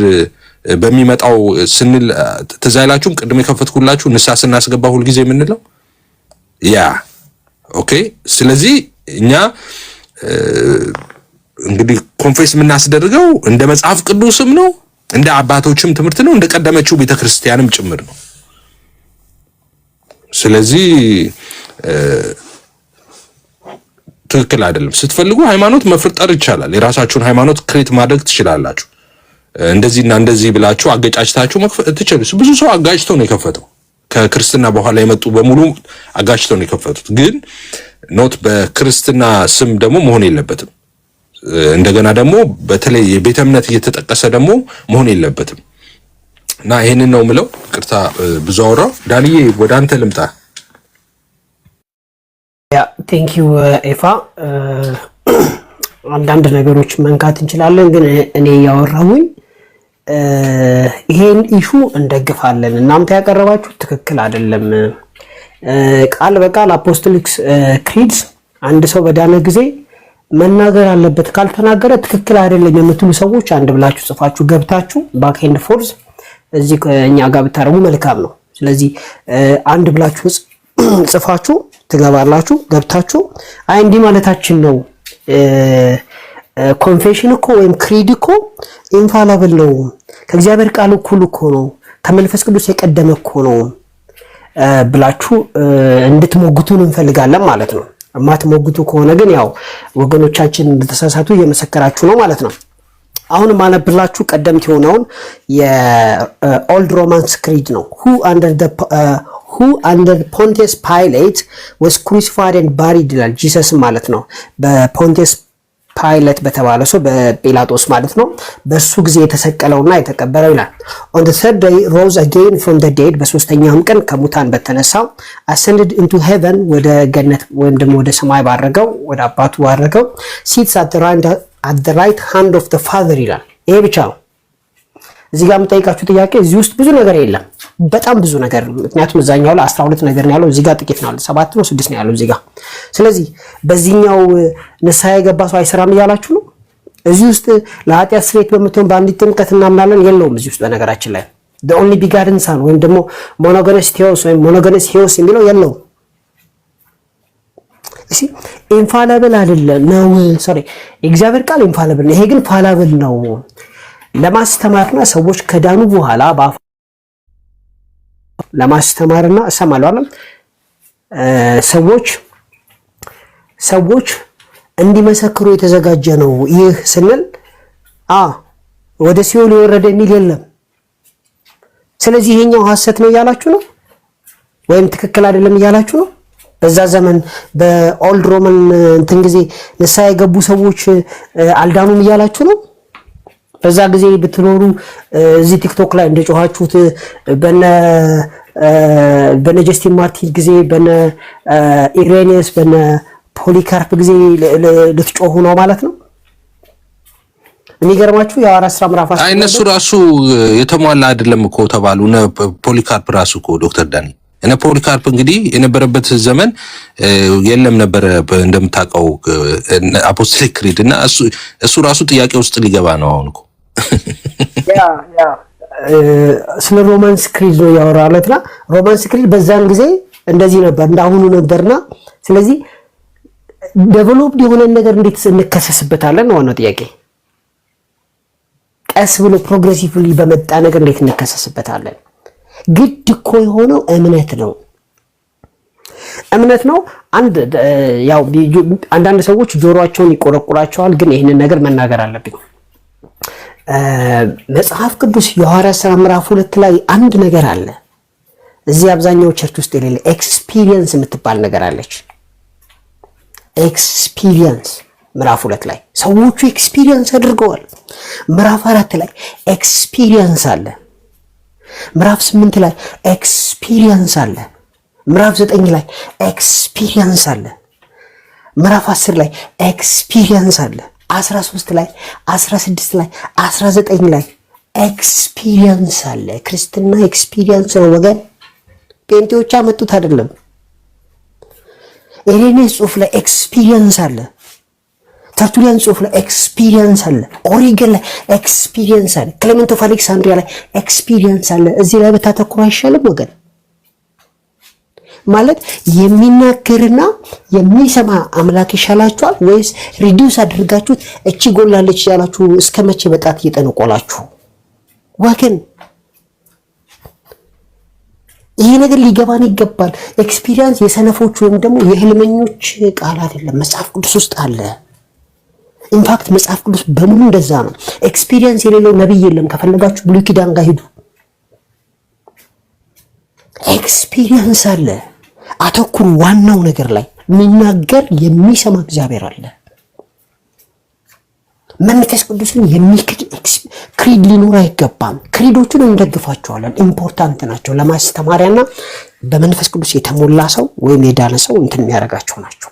በሚመጣው ስንል ትዝ አይላችሁም? ቅድም የከፈትኩላችሁ ንስሐ ስናስገባ ሁልጊዜ የምንለው ያ ኦኬ። ስለዚህ እኛ እንግዲህ ኮንፌስ የምናስደርገው እንደ መጽሐፍ ቅዱስም ነው እንደ አባቶችም ትምህርት ነው እንደ ቀደመችው ቤተክርስቲያንም ጭምር ነው። ስለዚህ ትክክል አይደለም። ስትፈልጉ ሃይማኖት መፍጠር ይቻላል። የራሳችሁን ሃይማኖት ክሬት ማድረግ ትችላላችሁ። እንደዚህና እንደዚህ ብላችሁ አገጫጭታችሁ መክፈት ትችላላችሁ። ብዙ ሰው አጋጭቶ ነው የከፈተው። ከክርስትና በኋላ የመጡ በሙሉ አጋጭተው ነው የከፈቱት። ግን ኖት በክርስትና ስም ደግሞ መሆን የለበትም። እንደገና ደግሞ በተለይ የቤተ እምነት እየተጠቀሰ ደግሞ መሆን የለበትም እና ይሄንን ነው ምለው። ቅርታ ብዙ አወራው። ዳንዬ ወደ አንተ ልምጣ። ያ ቴንክ ዩ ኤፋ። አንዳንድ ነገሮች መንካት እንችላለን፣ ግን እኔ ያወራሁኝ ይሄን ኢሹ እንደግፋለን፣ እናንተ ያቀረባችሁ ትክክል አይደለም። ቃል በቃል አፖስቶሊክ ክሪድ አንድ ሰው በዳነ ጊዜ መናገር አለበት፣ ካልተናገረ ትክክል አይደለም የምትሉ ሰዎች አንድ ብላችሁ ጽፋችሁ ገብታችሁ ባክ ኤንድ ፎርዝ እዚህ እኛ ጋር ብታረሙ መልካም ነው። ስለዚህ አንድ ብላችሁ ጽፋችሁ ትገባላችሁ፣ ገብታችሁ አይ እንዲህ ማለታችን ነው፣ ኮንፌሽን እኮ ወይም ክሪድ እኮ ኢንፋላብል ነው፣ ከእግዚአብሔር ቃል እኩል እኮ ነው፣ ከመንፈስ ቅዱስ የቀደመ እኮ ነው ብላችሁ እንድትሞግቱን እንፈልጋለን ማለት ነው። የማትሞግቱ ከሆነ ግን ያው ወገኖቻችን እንደተሳሳቱ እየመሰከራችሁ ነው ማለት ነው። አሁን ማነብላችሁ ቀደምት የሆነውን የኦልድ ሮማንስ ክሪድ ነው። who under Pontius Pilate was crucified and buried ይላል። ጂሰስ ማለት ነው በፖንቲየስ ፓይለት በተባለ ሰው በጲላጦስ ማለት ነው በሱ ጊዜ የተሰቀለውና የተቀበረው ይላል። on the third day rose again from the dead በሶስተኛውም ቀን ከሙታን በተነሳው ascended into heaven ወደ ገነት ወይም ደግሞ ወደ ሰማይ ባረገው ወደ አባቱ ባረገው sits at the right hand of the father ይላል። ይሄ ብቻ ነው። እዚህ ጋር የምጠይቃችሁ ጥያቄ እዚህ ውስጥ ብዙ ነገር የለም፣ በጣም ብዙ ነገር። ምክንያቱም እዛኛው ላይ 12 ነገር ነው ያለው፣ እዚህ ጋር ጥቂት ነው ያለው፣ 7 ነው 6 ነው ያለው እዚህ ጋር። ስለዚህ በዚህኛው ንስሐ የገባ ሰው አይሰራም እያላችሁ ነው። እዚህ ውስጥ ለኃጢአት ስርየት በምትሆን በአንዲት ጥምቀት እናምናለን የለውም እዚህ ውስጥ በነገራችን ላይ the only begotten son ወይም ደግሞ monogenes theos ወይም monogenes theos የሚለው የለውም። እሺ ኢንፋላብል አይደለም ነው፣ ሶሪ እግዚአብሔር ቃል ኢንፋላብል ነው። ይሄ ግን ፋላብል ነው። ለማስተማርና ሰዎች ከዳኑ በኋላ ለማስተማርና እሰማለሁ ሰዎች እንዲመሰክሩ የተዘጋጀ ነው። ይህ ስንል ወደ ሲኦል የወረደ የሚል የለም። ስለዚህ ይሄኛው ሐሰት ነው እያላችሁ ነው ወይም ትክክል አይደለም እያላችሁ ነው። በዛ ዘመን በኦልድ ሮማን እንትን ጊዜ ንስሐ የገቡ ሰዎች አልዳኑም እያላችሁ ነው። በዛ ጊዜ ብትኖሩ እዚህ ቲክቶክ ላይ እንደጮኻችሁት በነ ጀስቲን ማርቲን ጊዜ በነ ኢሬኒየስ በነ ፖሊካርፕ ጊዜ ልትጮሁ ነው ማለት ነው። የሚገርማችሁ የሐዋርያት ሥራ ምዕራፍ 10 እነሱ ራሱ የተሟላ አይደለም እኮ ተባሉ። ፖሊካርፕ ራሱ እኮ ዶክተር ዳኒ እነ ፖሊካርፕ እንግዲህ የነበረበት ዘመን የለም ነበረ እንደምታውቀው አፖስቶሊክ ክሪድ እና እሱ ራሱ ጥያቄ ውስጥ ሊገባ ነው አሁን እኮ ያ ስለ ሮማንስ ክሪድ ነው ያወራለትና ሮማንስ ክሪድ በዛን ጊዜ እንደዚህ ነበር እንዳሁኑ ነበርና ስለዚህ ዴቨሎፕድ የሆነ ነገር እንዴት እንከሰስበታለን ነው ጥያቄ። ቀስ ብሎ ፕሮግሬሲቭሊ በመጣ ነገር እንዴት እንከሰስበታለን? ግድ እኮ የሆነው እምነት ነው። ያው አንዳንድ ሰዎች ጆሮአቸውን ይቆረቁራቸዋል፣ ግን ይህንን ነገር መናገር አለብኝ። መጽሐፍ ቅዱስ የሐዋርያት ሥራ ምዕራፍ 2 ላይ አንድ ነገር አለ። እዚህ አብዛኛው ቸርች ውስጥ የሌለ ኤክስፒሪየንስ የምትባል ነገር አለች። ኤክስፒሪየንስ ምዕራፍ 2 ላይ ሰዎቹ ኤክስፒሪየንስ አድርገዋል። ምዕራፍ 4 ላይ ኤክስፒሪየንስ አለ። ምዕራፍ 8 ላይ ኤክስፒሪየንስ አለ። ምዕራፍ 9 ላይ ኤክስፒሪየንስ አለ። ምዕራፍ 10 ላይ ኤክስፒሪየንስ አለ። 13 ላይ 16 ላይ 19 ላይ ኤክስፒሪየንስ አለ። ክርስትና ኤክስፒሪየንስ ነው ወገን። ጴንጤዎች አመጡት አይደለም። ኤሬኔስ ጽሑፍ ላይ ኤክስፒሪየንስ አለ። ተርቱሊያን ጽሑፍ ላይ ኤክስፒሪየንስ አለ። ኦሪገን ላይ ኤክስፒሪየንስ አለ። ክሌመንት ኦፍ አሌክሳንድሪያ ላይ ኤክስፒሪየንስ አለ። እዚህ ላይ በታተኩሩ አይሻልም ወገን? ማለት የሚናገርና የሚሰማ አምላክ ይሻላችኋል ወይስ ሪዲዩስ አድርጋችሁት እቺ ጎላለች ያላችሁ እስከ መቼ በጣት እየጠነቆላችሁ ወገን? ይሄ ነገር ሊገባን ይገባል። ኤክስፒሪየንስ የሰነፎች ወይም ደግሞ የህልመኞች ቃል አይደለም፣ መጽሐፍ ቅዱስ ውስጥ አለ። ኢንፋክት መጽሐፍ ቅዱስ በሙሉ እንደዛ ነው። ኤክስፒሪየንስ የሌለው ነብይ የለም። ከፈለጋችሁ ብሉይ ኪዳን ጋር ሂዱ። ኤክስፒሪየንስ አለ። አተኩሩ ዋናው ነገር ላይ። የሚናገር የሚሰማ እግዚአብሔር አለ። መንፈስ ቅዱስን የሚክድ ክሪድ ሊኖር አይገባም። ክሪዶቹን እንደግፋቸዋለን፣ ኢምፖርታንት ናቸው ለማስተማሪያና በመንፈስ ቅዱስ የተሞላ ሰው ወይም የዳነ ሰው እንትን የሚያደርጋቸው ናቸው።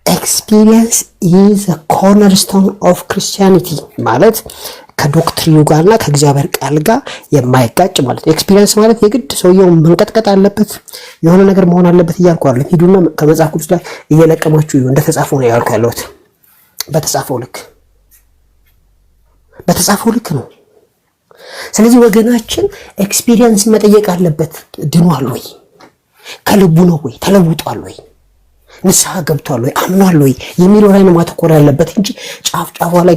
ኤክስፒሪየንስ ኢዝ a cornerstone of Christianity ማለት ከዶክትሪኑ ጋርና ከእግዚአብሔር ቃል ጋር የማይጋጭ ማለት ነው። ኤክስፒሪየንስ ማለት የግድ ሰውየው መንቀጥቀጥ አለበት የሆነ ነገር መሆን አለበት እያልኩ አይደለም። ሂዱና ከመጽሐፍ ቅዱስ ላይ እየለቀማችሁ እንደተጻፈው ነው ያልኩ ያለሁት። በተጻፈው ልክ ነው። ስለዚህ ወገናችን ኤክስፒሪየንስ መጠየቅ አለበት። ድኗል ወይ? ከልቡ ነው ወይ? ተለውጧል ወይ? ንስሐ ገብቷል ወይ? አምኗል ወይ የሚለው ላይ ነው ማተኮር ያለበት እንጂ ጫፍ ጫፏ ላይ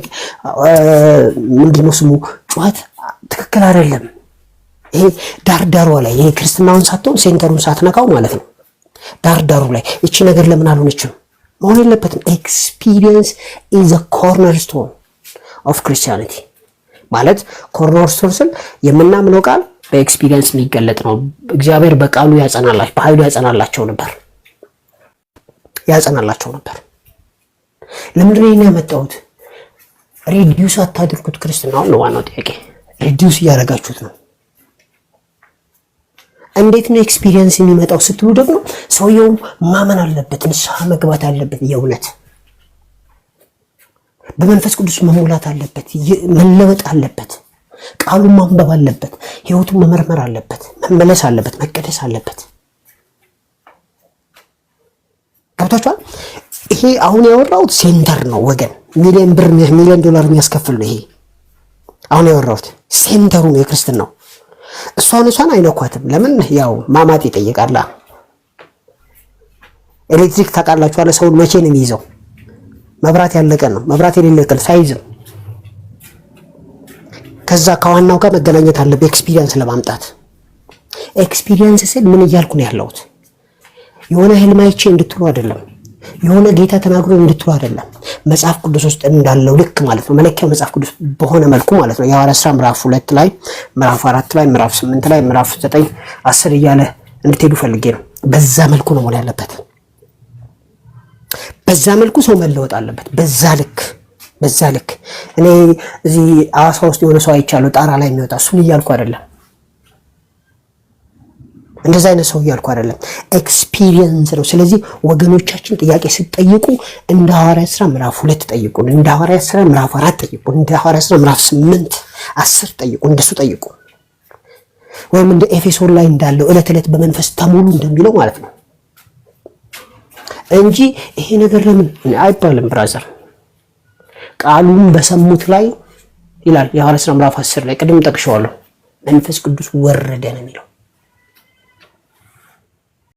ምንድነው ስሙ ጩኸት ትክክል አይደለም። ይሄ ዳርዳሯ ላይ ይሄ ክርስትናውን ሳትሆን ሴንተሩን ሳትነካው ማለት ነው። ዳርዳሩ ላይ እቺ ነገር ለምን አልሆነችም መሆን የለበትም። ኤክስፒሪየንስ ኢዝ a cornerstone of Christianity ማለት ኮርነርስቶን ስል የምናምነው ቃል በኤክስፒሪየንስ የሚገለጥ ነው። እግዚአብሔር በቃሉ ያጸናላቸው በኃይሉ ያጸናላቸው ነበር። ለምንድን ነው ያመጣሁት? ሪዲዩስ አታድርጉት ክርስትናውን ነው ዋናው ጥያቄ። ሪዲዩስ እያደረጋችሁት ነው። እንዴት ነው ኤክስፒሪየንስ የሚመጣው ስትሉ ደግሞ ሰውየው ማመን አለበት፣ ንስሐ መግባት አለበት፣ የእውነት በመንፈስ ቅዱስ መሞላት አለበት፣ መለወጥ አለበት፣ ቃሉን ማንበብ አለበት፣ ህይወቱን መመርመር አለበት፣ መመለስ አለበት፣ መቀደስ አለበት። ገብታችኋል? ይሄ አሁን ያወራሁት ሴንተር ነው ወገን። ሚሊዮን ዶላር የሚያስከፍል ነው ይሄ አሁን ያወራሁት ሴንተሩ ነው የክርስትናው። እሷን አይነኳትም። ለምን? ያው ማማጥ ይጠይቃላ። ኤሌክትሪክ ታውቃላችሁ አለ ሰውን መቼ ነው የሚይዘው? መብራት ያለቀ ነው። መብራት የሌለ ቀን ሳይዝም ከዛ ከዋናው ጋር መገናኘት አለበት ኤክስፒሪየንስ ለማምጣት። ኤክስፒሪየንስ ስል ምን እያልኩ ነው ያለሁት? የሆነ ህልም አይቼ እንድትሉ አይደለም። የሆነ ጌታ ተናግሮ እንድትሉ አይደለም። መጽሐፍ ቅዱስ ውስጥ እንዳለው ልክ ማለት ነው። መለኪያው መጽሐፍ ቅዱስ በሆነ መልኩ ማለት ነው። የሐዋርያት ሥራ ምዕራፍ 2 ላይ፣ ምዕራፍ 4 ላይ፣ ምዕራፍ 8 ላይ፣ ምዕራፍ 9 10 እያለ እንድትሄዱ ፈልጌ ነው። በዛ መልኩ ነው መሆን ያለበት። በዛ መልኩ ሰው መለወጥ አለበት። በዛ ልክ እኔ እዚህ አዋሳ ውስጥ የሆነ ሰው አይቻለሁ ጣራ ላይ የሚወጣ እሱን እያልኩ አይደለም። እንደዛ አይነት ሰው እያልኩ አይደለም። ኤክስፒሪየንስ ነው። ስለዚህ ወገኖቻችን ጥያቄ ስትጠይቁ እንደ ሐዋርያት ሥራ ምዕራፍ 2 ጠይቁ፣ እንደ ሐዋርያት ሥራ ምዕራፍ 4 ጠይቁ፣ እንደ ሐዋርያት ሥራ ምዕራፍ 8 10 ጠይቁ፣ እንደሱ ጠይቁ። ወይም እንደ ኤፌሶን ላይ እንዳለው ዕለት በመንፈስ ተሞሉ እንደሚለው ማለት ነው እንጂ ይሄ ነገር ለምን አይባልም። ብራዘር ቃሉን በሰሙት ላይ ይላል የሐዋርያት ሥራ ምዕራፍ 10 ላይ ቅድም ጠቅሼዋለሁ። መንፈስ ቅዱስ ወረደ ነው የሚለው።